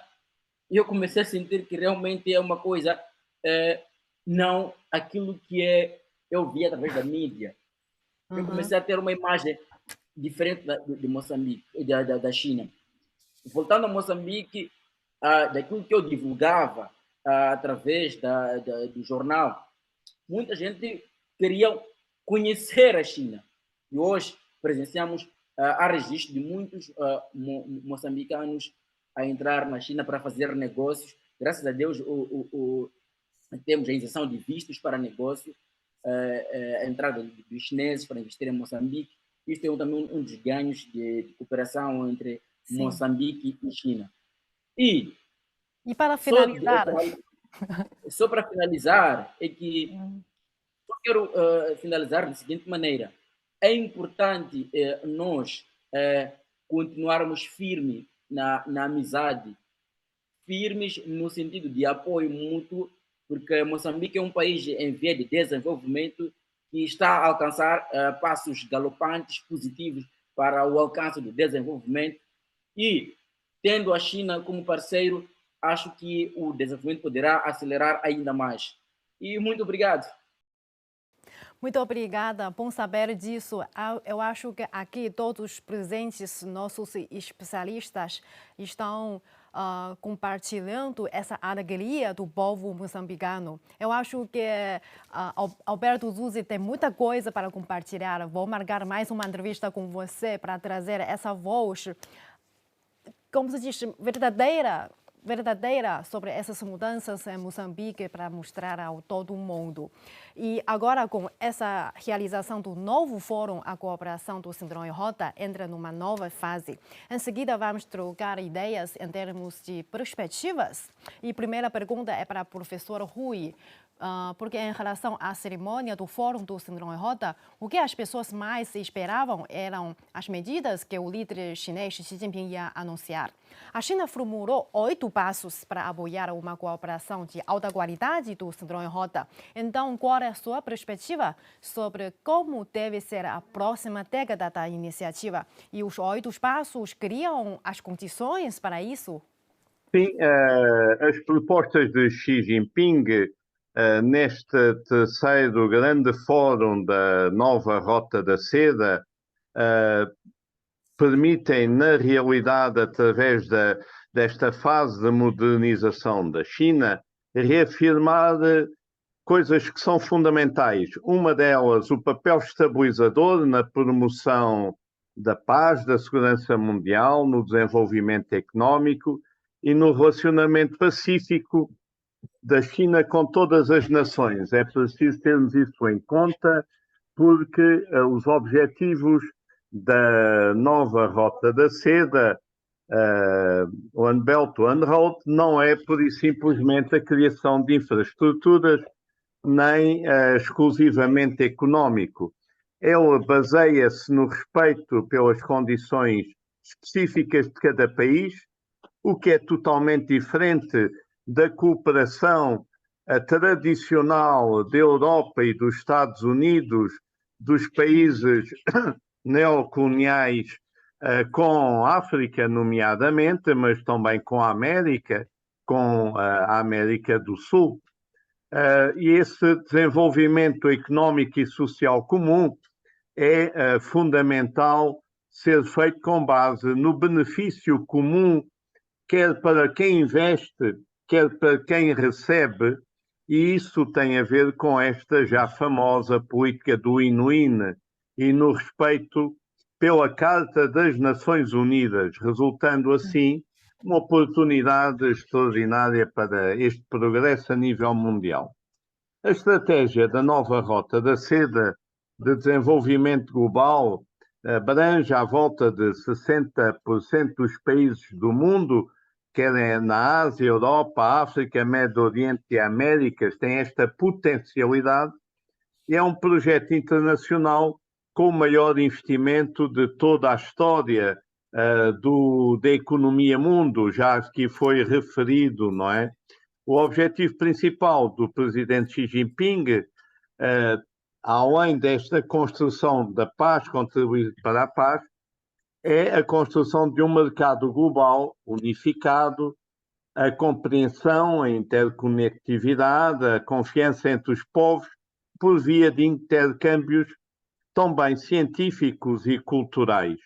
eu comecei a sentir que realmente é uma coisa, não aquilo que eu vi através da mídia. Eu comecei a ter uma imagem diferente de Moçambique, da China. Voltando a Moçambique, daquilo que eu divulgava através do jornal, muita gente queria conhecer a China. E hoje presenciamos há registro de muitos moçambicanos a entrar na China para fazer negócios. Graças a Deus, temos a isenção de vistos para negócio, a entrada dos chineses para investir em Moçambique. Isto é também um dos ganhos de cooperação entre Moçambique e China. E para finalizar... Só para finalizar, é que eu quero finalizar da seguinte maneira. É importante nós continuarmos firmes na amizade, firmes no sentido de apoio mútuo, porque Moçambique é um país em via de desenvolvimento que está a alcançar passos galopantes positivos para o alcance do desenvolvimento, e tendo a China como parceiro, acho que o desenvolvimento poderá acelerar ainda mais. E muito obrigado. Muito obrigada, bom saber disso. Eu acho que aqui todos os presentes, nossos especialistas, estão compartilhando essa alegria do povo moçambicano. Eu acho que Alberto Zuzzi tem muita coisa para compartilhar. Vou marcar mais uma entrevista com você para trazer essa voz, como se diz, verdadeira sobre essas mudanças em Moçambique para mostrar ao todo o mundo. E agora, com essa realização do novo fórum, a cooperação do Cinturão e Rota entra numa nova fase. Em seguida, vamos trocar ideias em termos de perspectivas. E a primeira pergunta é para o professor Rui. Porque em relação à cerimônia do Fórum do Cinturão e Rota, o que as pessoas mais esperavam eram as medidas que o líder chinês Xi Jinping ia anunciar. A China formulou 8 passos para apoiar uma cooperação de alta qualidade do Cinturão e Rota. Então, qual é a sua perspectiva sobre como deve ser a próxima década da iniciativa? E os 8 passos criam as condições para isso? Sim, as propostas de Xi Jinping neste terceiro grande fórum da nova Rota da Seda permitem, na realidade, através desta fase de modernização da China, reafirmar coisas que são fundamentais. Uma delas, o papel estabilizador na promoção da paz, da segurança mundial, no desenvolvimento económico e no relacionamento pacífico da China com todas as nações. É preciso termos isso em conta, porque os objetivos da nova Rota da Seda, One Belt, One Road, não é pura e simplesmente a criação de infraestruturas, nem exclusivamente económico. Ela baseia-se no respeito pelas condições específicas de cada país, o que é totalmente diferente da cooperação tradicional da Europa e dos Estados Unidos, dos países neocoloniais com a África, nomeadamente, mas também com a América, com a América do Sul. E esse desenvolvimento económico e social comum é fundamental ser feito com base no benefício comum, quer para quem investe, quer para quem recebe, e isso tem a ver com esta já famosa política do win-win e no respeito pela Carta das Nações Unidas, resultando assim uma oportunidade extraordinária para este progresso a nível mundial. A estratégia da nova Rota da Seda de Desenvolvimento Global abrange à volta de 60% dos países do mundo, quer na Ásia, Europa, África, Médio Oriente e Américas, tem esta potencialidade e é um projeto internacional com o maior investimento de toda a história da economia mundo, já aqui foi referido, não é? O objetivo principal do presidente Xi Jinping, além desta construção da paz, contribuir para a paz, é a construção de um mercado global unificado, a compreensão, a interconectividade, a confiança entre os povos, por via de intercâmbios também científicos e culturais,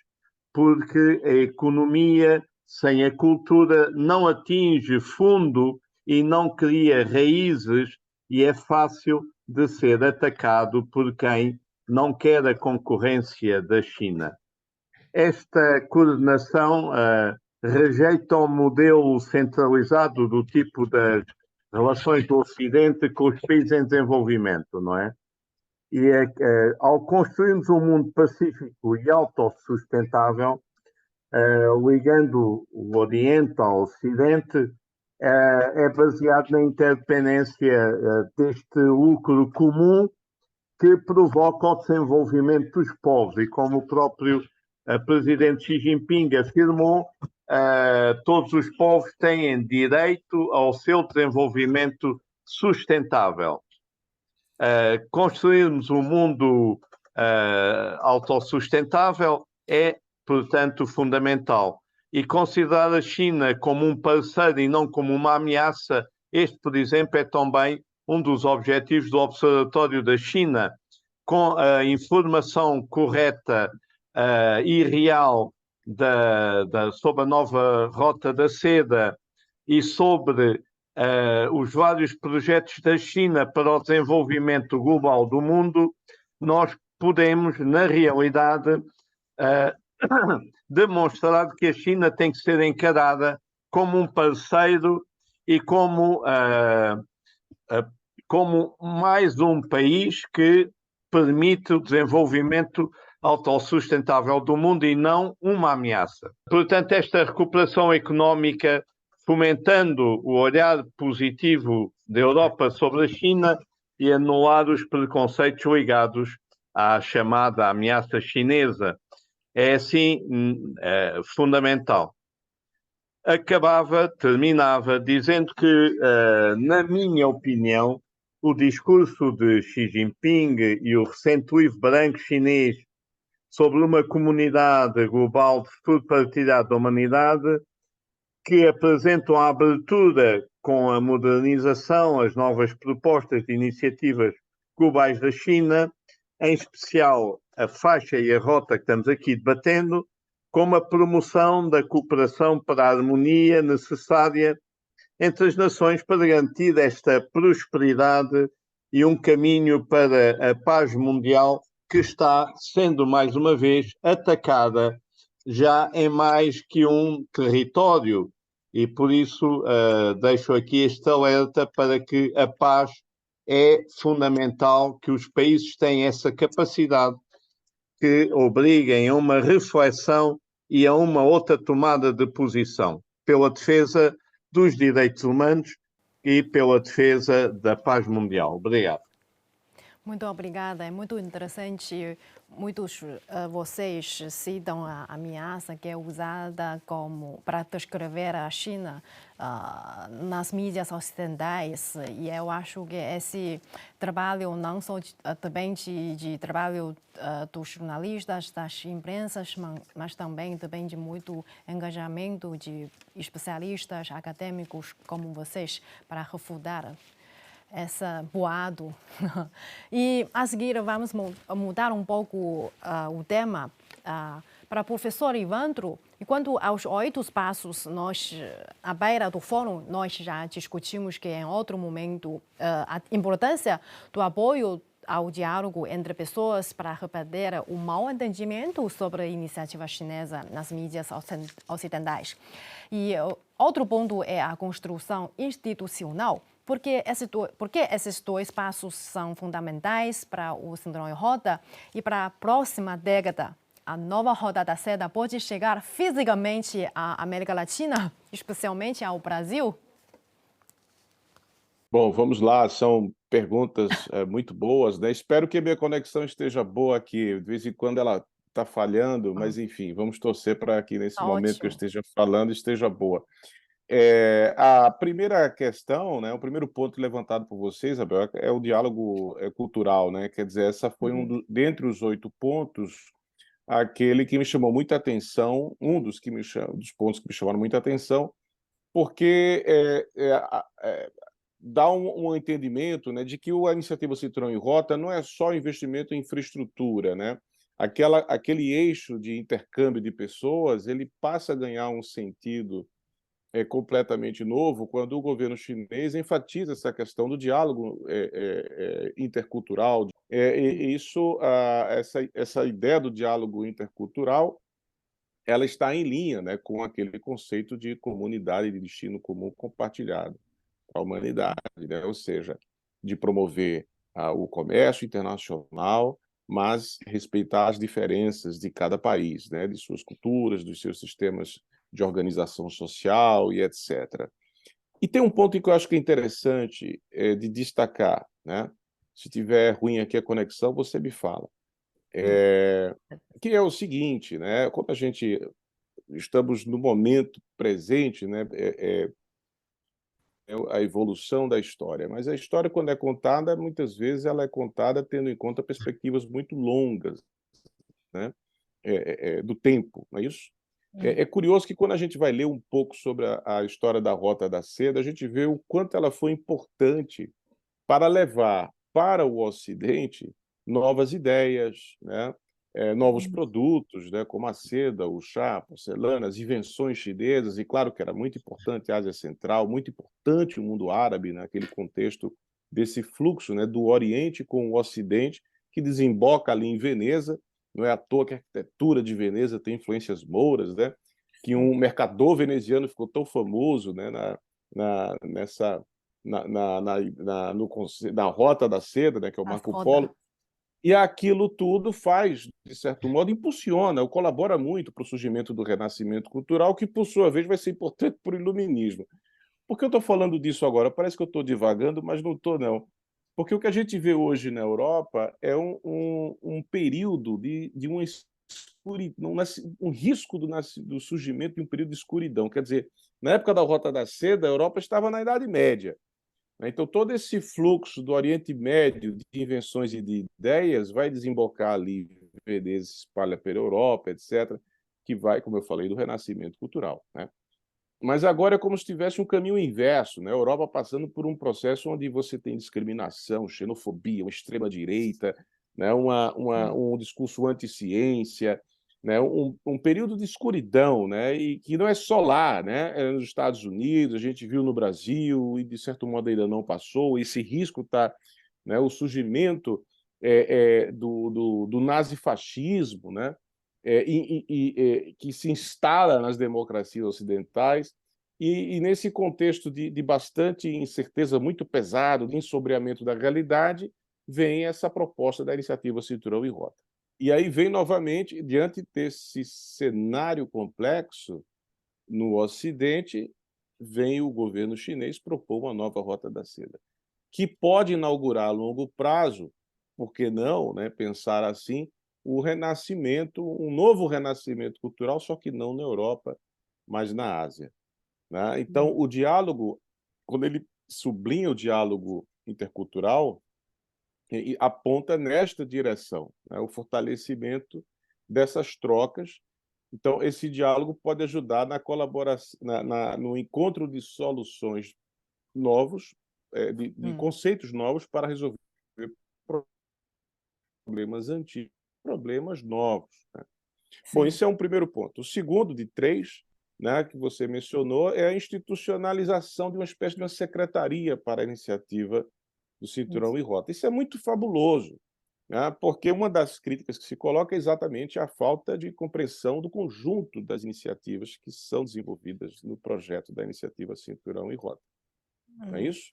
porque a economia sem a cultura não atinge fundo e não cria raízes e é fácil de ser atacado por quem não quer a concorrência da China. Esta coordenação rejeita o modelo centralizado do tipo das relações do Ocidente com os países em desenvolvimento, não é? E ao construirmos um mundo pacífico e autossustentável, ligando o Oriente ao Ocidente, é baseado na interdependência deste lucro comum que provoca o desenvolvimento dos povos. E como o próprio presidente Xi Jinping afirmou, todos os povos têm direito ao seu desenvolvimento sustentável. Construirmos um mundo autossustentável é, portanto, fundamental. E considerar a China como um parceiro e não como uma ameaça, este, por exemplo, é também um dos objetivos do Observatório da China. Com a informação correta e real sobre a nova Rota da Seda e sobre os vários projetos da China para o desenvolvimento global do mundo, nós podemos, na realidade, demonstrar que a China tem que ser encarada como um parceiro e como mais um país que permite o desenvolvimento autossustentável do mundo e não uma ameaça. Portanto, esta recuperação económica, fomentando o olhar positivo da Europa sobre a China e anular os preconceitos ligados à chamada ameaça chinesa, é assim fundamental. Terminava dizendo que, na minha opinião, o discurso de Xi Jinping e o recente livro branco chinês sobre uma comunidade global de futuro partilhado da humanidade, que apresentam a abertura com a modernização, as novas propostas de iniciativas globais da China, em especial a faixa e a rota que estamos aqui debatendo, como a promoção da cooperação para a harmonia necessária entre as nações para garantir esta prosperidade e um caminho para a paz mundial que está sendo, mais uma vez, atacada já em mais que um território. E, por isso, deixo aqui este alerta para que a paz é fundamental, que os países têm essa capacidade que obriguem a uma reflexão e a uma outra tomada de posição pela defesa dos direitos humanos e pela defesa da paz mundial. Obrigado. Muito obrigada. É muito interessante. Muitos vocês citam a ameaça que é usada para descrever a China nas mídias ocidentais. E eu acho que esse trabalho, não só também de trabalho dos jornalistas, das imprensas, mas também depende muito engajamento de especialistas acadêmicos como vocês para refutar esse boato. E a seguir vamos mudar um pouco o tema para o professor Ivandro. E quanto aos 8 passos, à beira do fórum, nós já discutimos que em outro momento a importância do apoio ao diálogo entre pessoas para rebater o mal-entendimento sobre a iniciativa chinesa nas mídias ocidentais. E outro ponto é a construção institucional. Porque esses dois passos são fundamentais para o Cinturão de Rota e para a próxima década. A nova Rota da Seda pode chegar fisicamente à América Latina, especialmente ao Brasil? Bom, vamos lá, são perguntas muito boas, né? Espero que a minha conexão esteja boa aqui. De vez em quando ela está falhando, mas enfim, vamos torcer para que nesse momento que eu esteja falando esteja boa. A primeira questão, né, o primeiro ponto levantado por você, Isabel, é o diálogo cultural, né? Quer dizer, essa foi dentre os 8 pontos, aquele que me chamou muita atenção, dos pontos que me chamaram muita atenção, porque dá um entendimento, né, de que a iniciativa Cinturão e Rota não é só investimento em infraestrutura, né? Aquele eixo de intercâmbio de pessoas, ele passa a ganhar um sentido completamente novo quando o governo chinês enfatiza essa questão do diálogo intercultural. Essa ideia do diálogo intercultural, ela está em linha, né, com aquele conceito de comunidade de destino comum compartilhado para a humanidade, né? Ou seja, de promover o comércio internacional, mas respeitar as diferenças de cada país, né, de suas culturas, dos seus sistemas de organização social e etc. E tem um ponto que eu acho que é interessante de destacar, né? Se tiver ruim aqui a conexão, você me fala. Que é o seguinte, né? Quando a gente estamos no momento presente, né? A evolução da história, mas a história, quando é contada, muitas vezes ela é contada tendo em conta perspectivas muito longas, né? Do tempo, não é isso? É curioso que quando a gente vai ler um pouco sobre a história da Rota da Seda, a gente vê o quanto ela foi importante para levar para o Ocidente novas ideias, né? Novos produtos, né? Como a seda, o chá, a porcelana, as invenções chinesas, e claro que era muito importante a Ásia Central, muito importante o mundo árabe naquele contexto desse fluxo, né? Do Oriente com o Ocidente, que desemboca ali em Veneza. Não é à toa que a arquitetura de Veneza tem influências mouras, né? Que um mercador veneziano ficou tão famoso, né? Na Rota da Seda, né? Que é o Marco Polo. E aquilo tudo faz, de certo modo, impulsiona, ou colabora muito para o surgimento do renascimento cultural, que, por sua vez, vai ser importante para o iluminismo. Por que eu estou falando disso agora? Parece que eu estou divagando, mas não estou, não. Porque o que a gente vê hoje na Europa é um período de uma escuridão, um risco do surgimento de um período de escuridão. Quer dizer, na época da Rota da Seda, a Europa estava na Idade Média. Então, todo esse fluxo do Oriente Médio de invenções e de ideias vai desembocar ali, Veneza se espalha pela Europa, etc., que vai, como eu falei, do renascimento cultural, né? Mas agora é como se tivesse um caminho inverso, né? A Europa passando por um processo onde você tem discriminação, xenofobia, uma extrema-direita, né? Um discurso anti-ciência, né? Um período de escuridão, né? E que não é só lá, né? É nos Estados Unidos, a gente viu no Brasil e, de certo modo, ainda não passou. Esse risco está, né? O surgimento do nazifascismo, né? Que se instala nas democracias ocidentais, e nesse contexto de bastante incerteza, muito pesado, de ensombreamento da realidade, vem essa proposta da iniciativa Cinturão e Rota. E aí vem novamente, diante desse cenário complexo, no Ocidente, vem o governo chinês propor uma nova Rota da Seda, que pode inaugurar a longo prazo, por que não, né, pensar assim, o renascimento, um novo renascimento cultural, só que não na Europa, mas na Ásia, né? Então, o diálogo, quando ele sublinha o diálogo intercultural, aponta nesta direção, né? O fortalecimento dessas trocas. Então, esse diálogo pode ajudar na colaboração, no encontro de soluções novos, de conceitos novos para resolver problemas antigos, problemas novos, né? Bom, esse é um primeiro ponto. O segundo de 3, né, que você mencionou, é a institucionalização de uma espécie de uma secretaria para a iniciativa do cinturão e rota. Isso é muito fabuloso, né? Porque uma das críticas que se coloca é exatamente a falta de compreensão do conjunto das iniciativas que são desenvolvidas no projeto da iniciativa Cinturão e Rota. Não é isso?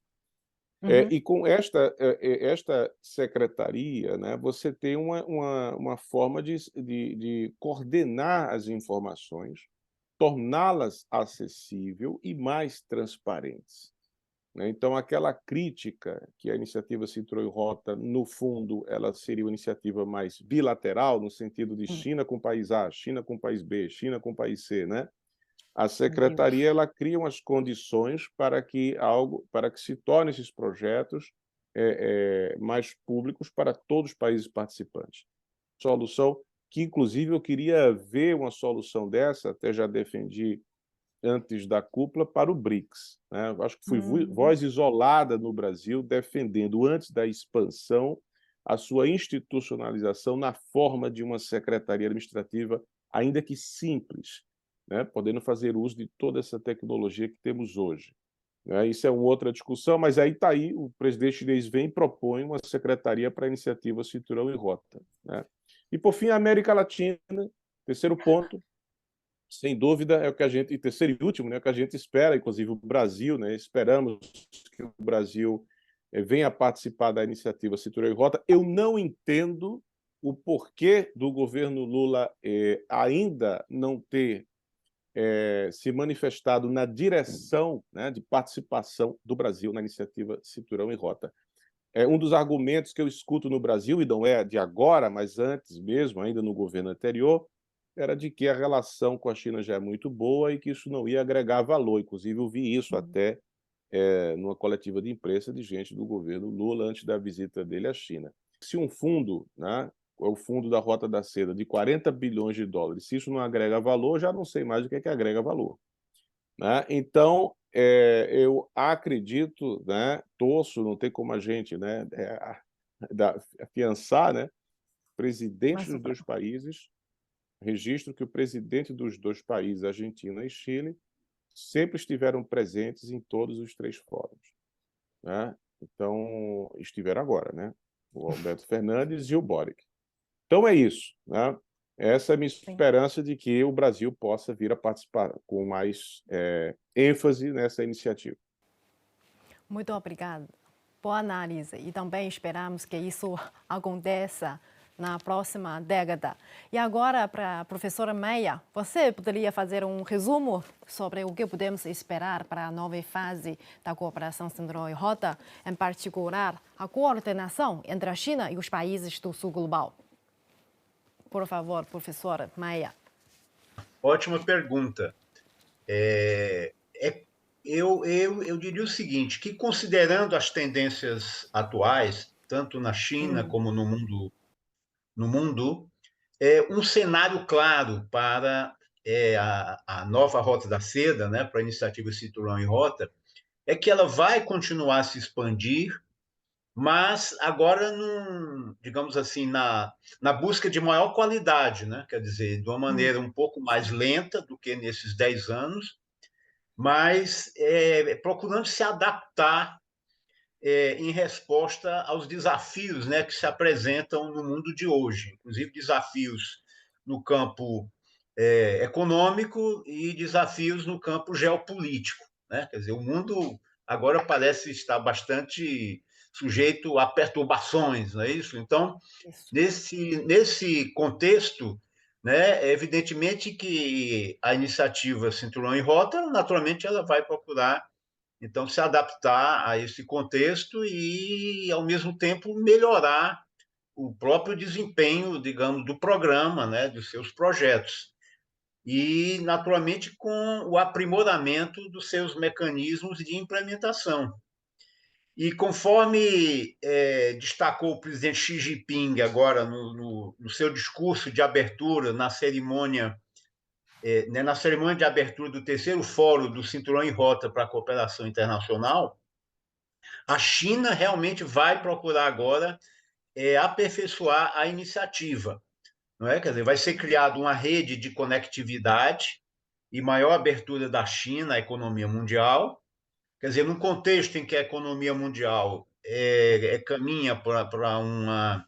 E com esta secretaria, né, você tem uma forma de coordenar as informações, torná-las acessíveis e mais transparentes, né? Então, aquela crítica que a iniciativa Cinturão e Rota, no fundo, ela seria uma iniciativa mais bilateral, no sentido de China com país A, China com país B, China com país C, né? A secretaria ela cria umas condições para que se tornem esses projetos mais públicos para todos os países participantes. Solução que, inclusive, eu queria ver uma solução dessa, até já defendi antes da cúpula, para o BRICS, né? Eu acho que fui voz isolada no Brasil, defendendo, antes da expansão, a sua institucionalização na forma de uma secretaria administrativa, ainda que simples, né? Podendo fazer uso de toda essa tecnologia que temos hoje, né? Isso é uma outra discussão, mas aí está aí, o presidente chinês vem e propõe uma secretaria para a iniciativa Cinturão e Rota, né? E, por fim, a América Latina, terceiro ponto, sem dúvida, é o que a gente, e terceiro e último, né, é o que a gente espera, inclusive o Brasil, né, esperamos que o Brasil venha participar da iniciativa Cinturão e Rota. Eu não entendo o porquê do governo Lula ainda não ter se manifestado na direção, né, de participação do Brasil na iniciativa Cinturão e Rota. Um dos argumentos que eu escuto no Brasil, e não é de agora, mas antes mesmo, ainda no governo anterior, era de que a relação com a China já é muito boa e que isso não ia agregar valor. Inclusive, eu vi isso até numa coletiva de imprensa de gente do governo Lula antes da visita dele à China. Se um fundo, né, o fundo da Rota da Seda, de 40 bilhões de dólares, se isso não agrega valor, já não sei mais o que é que agrega valor, né? Então, eu acredito, né, torço, não tem como a gente, né, afiançar, né, presidentes dos dois países, registro que o presidente dos dois países, Argentina e Chile, sempre estiveram presentes em todos os três fóruns, né? Então, estiveram agora, né? O Alberto Fernandes e o Boric. Então, é isso, né? Essa é a minha esperança de que o Brasil possa vir a participar com mais ênfase nessa iniciativa. Muito obrigada. Boa análise. E também esperamos que isso aconteça na próxima década. E agora, para a professora Meia, você poderia fazer um resumo sobre o que podemos esperar para a nova fase da cooperação Cinturão e Rota, em particular a coordenação entre a China e os países do Sul Global? Por favor, professora Meia. Ótima pergunta. Eu diria o seguinte, que considerando as tendências atuais, tanto na China como no mundo, um cenário claro para a nova Rota da Seda, né, para a iniciativa Cinturão e Rota, é que ela vai continuar a se expandir, mas agora, digamos assim, na busca de maior qualidade, né? Quer dizer, de uma maneira um pouco mais lenta do que nesses 10 anos, mas procurando se adaptar em resposta aos desafios, né, que se apresentam no mundo de hoje, inclusive desafios no campo econômico e desafios no campo geopolítico, né? Quer dizer, o mundo agora parece estar bastante sujeito a perturbações, não é isso? Então, nesse contexto, né, é evidentemente que a iniciativa Cinturão e Rota, naturalmente, ela vai procurar então se adaptar a esse contexto e, ao mesmo tempo, melhorar o próprio desempenho, digamos, do programa, né, dos seus projetos. E, naturalmente, com o aprimoramento dos seus mecanismos de implementação. E conforme destacou o presidente Xi Jinping agora no seu discurso de abertura na cerimônia de abertura do terceiro Fórum do Cinturão e Rota para a Cooperação Internacional, a China realmente vai procurar agora aperfeiçoar a iniciativa, não é? Quer dizer, vai ser criada uma rede de conectividade e maior abertura da China à economia mundial. Quer dizer, num contexto em que a economia mundial caminha para uma,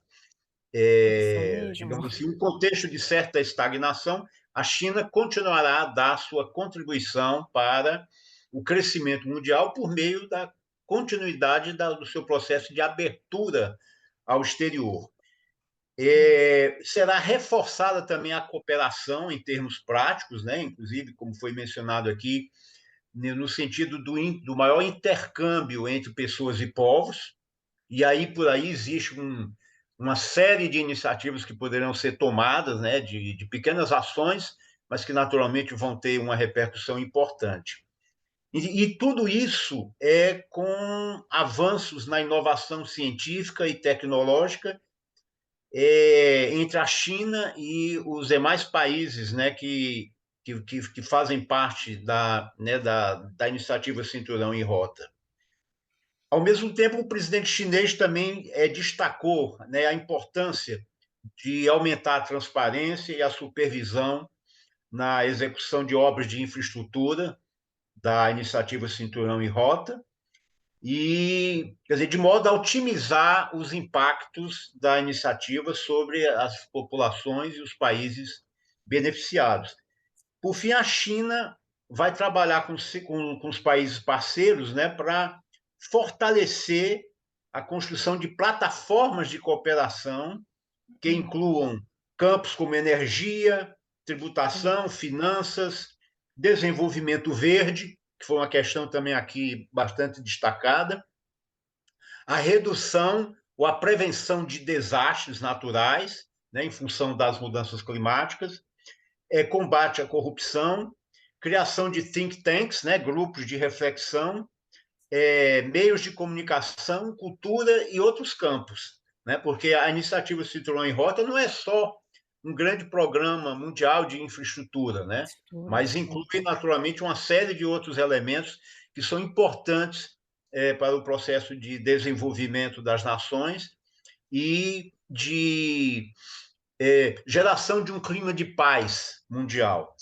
digamos assim, um contexto de certa estagnação, a China continuará a dar sua contribuição para o crescimento mundial por meio da continuidade do seu processo de abertura ao exterior. Será reforçada também a cooperação em termos práticos, né? Inclusive, como foi mencionado aqui, no sentido do maior intercâmbio entre pessoas e povos, e aí por aí existe uma série de iniciativas que poderão ser tomadas, né, de pequenas ações, mas que naturalmente vão ter uma repercussão importante. E tudo isso é com avanços na inovação científica e tecnológica entre a China e os demais países, né, que fazem parte da iniciativa Cinturão e Rota. Ao mesmo tempo, o presidente chinês também destacou, né, a importância de aumentar a transparência e a supervisão na execução de obras de infraestrutura da iniciativa Cinturão e Rota, e, quer dizer, de modo a otimizar os impactos da iniciativa sobre as populações e os países beneficiados. Por fim, a China vai trabalhar com os países parceiros, né, para fortalecer a construção de plataformas de cooperação que incluam campos como energia, tributação, finanças, desenvolvimento verde, que foi uma questão também aqui bastante destacada, a redução ou a prevenção de desastres naturais, né, em função das mudanças climáticas, combate à corrupção, criação de think tanks, né, grupos de reflexão, meios de comunicação, cultura e outros campos, né, porque a iniciativa Cinturão em Rota não é só um grande programa mundial de infraestrutura, né? Mas inclui, naturalmente, uma série de outros elementos que são importantes para o processo de desenvolvimento das nações e de geração de um clima de paz mundial.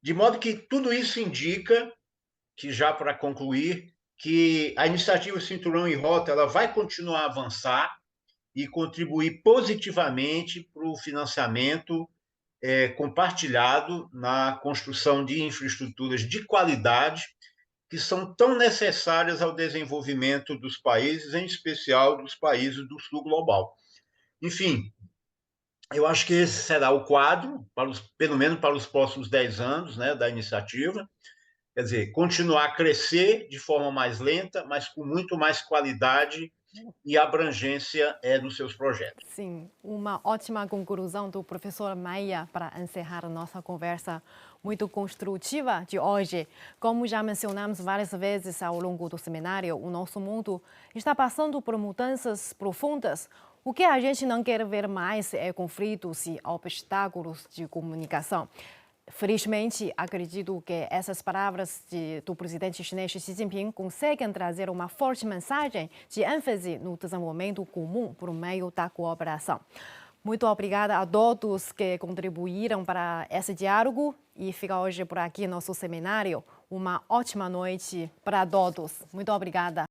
De modo que tudo isso indica que, já para concluir, que a iniciativa Cinturão e Rota ela vai continuar a avançar e contribuir positivamente para o financiamento compartilhado na construção de infraestruturas de qualidade que são tão necessárias ao desenvolvimento dos países, em especial dos países do sul global. Enfim, eu acho que esse será o quadro, pelo menos para os próximos 10 anos, né, da iniciativa. Quer dizer, continuar a crescer de forma mais lenta, mas com muito mais qualidade e abrangência nos seus projetos. Sim, uma ótima conclusão do professor Maia para encerrar nossa conversa muito construtiva de hoje. Como já mencionamos várias vezes ao longo do seminário, o nosso mundo está passando por mudanças profundas. O que a gente não quer ver mais é conflitos e obstáculos de comunicação. Felizmente, acredito que essas palavras do presidente chinês Xi Jinping conseguem trazer uma forte mensagem de ênfase no desenvolvimento comum por meio da cooperação. Muito obrigada a todos que contribuíram para esse diálogo e fica hoje por aqui nosso seminário. Uma ótima noite para todos. Muito obrigada.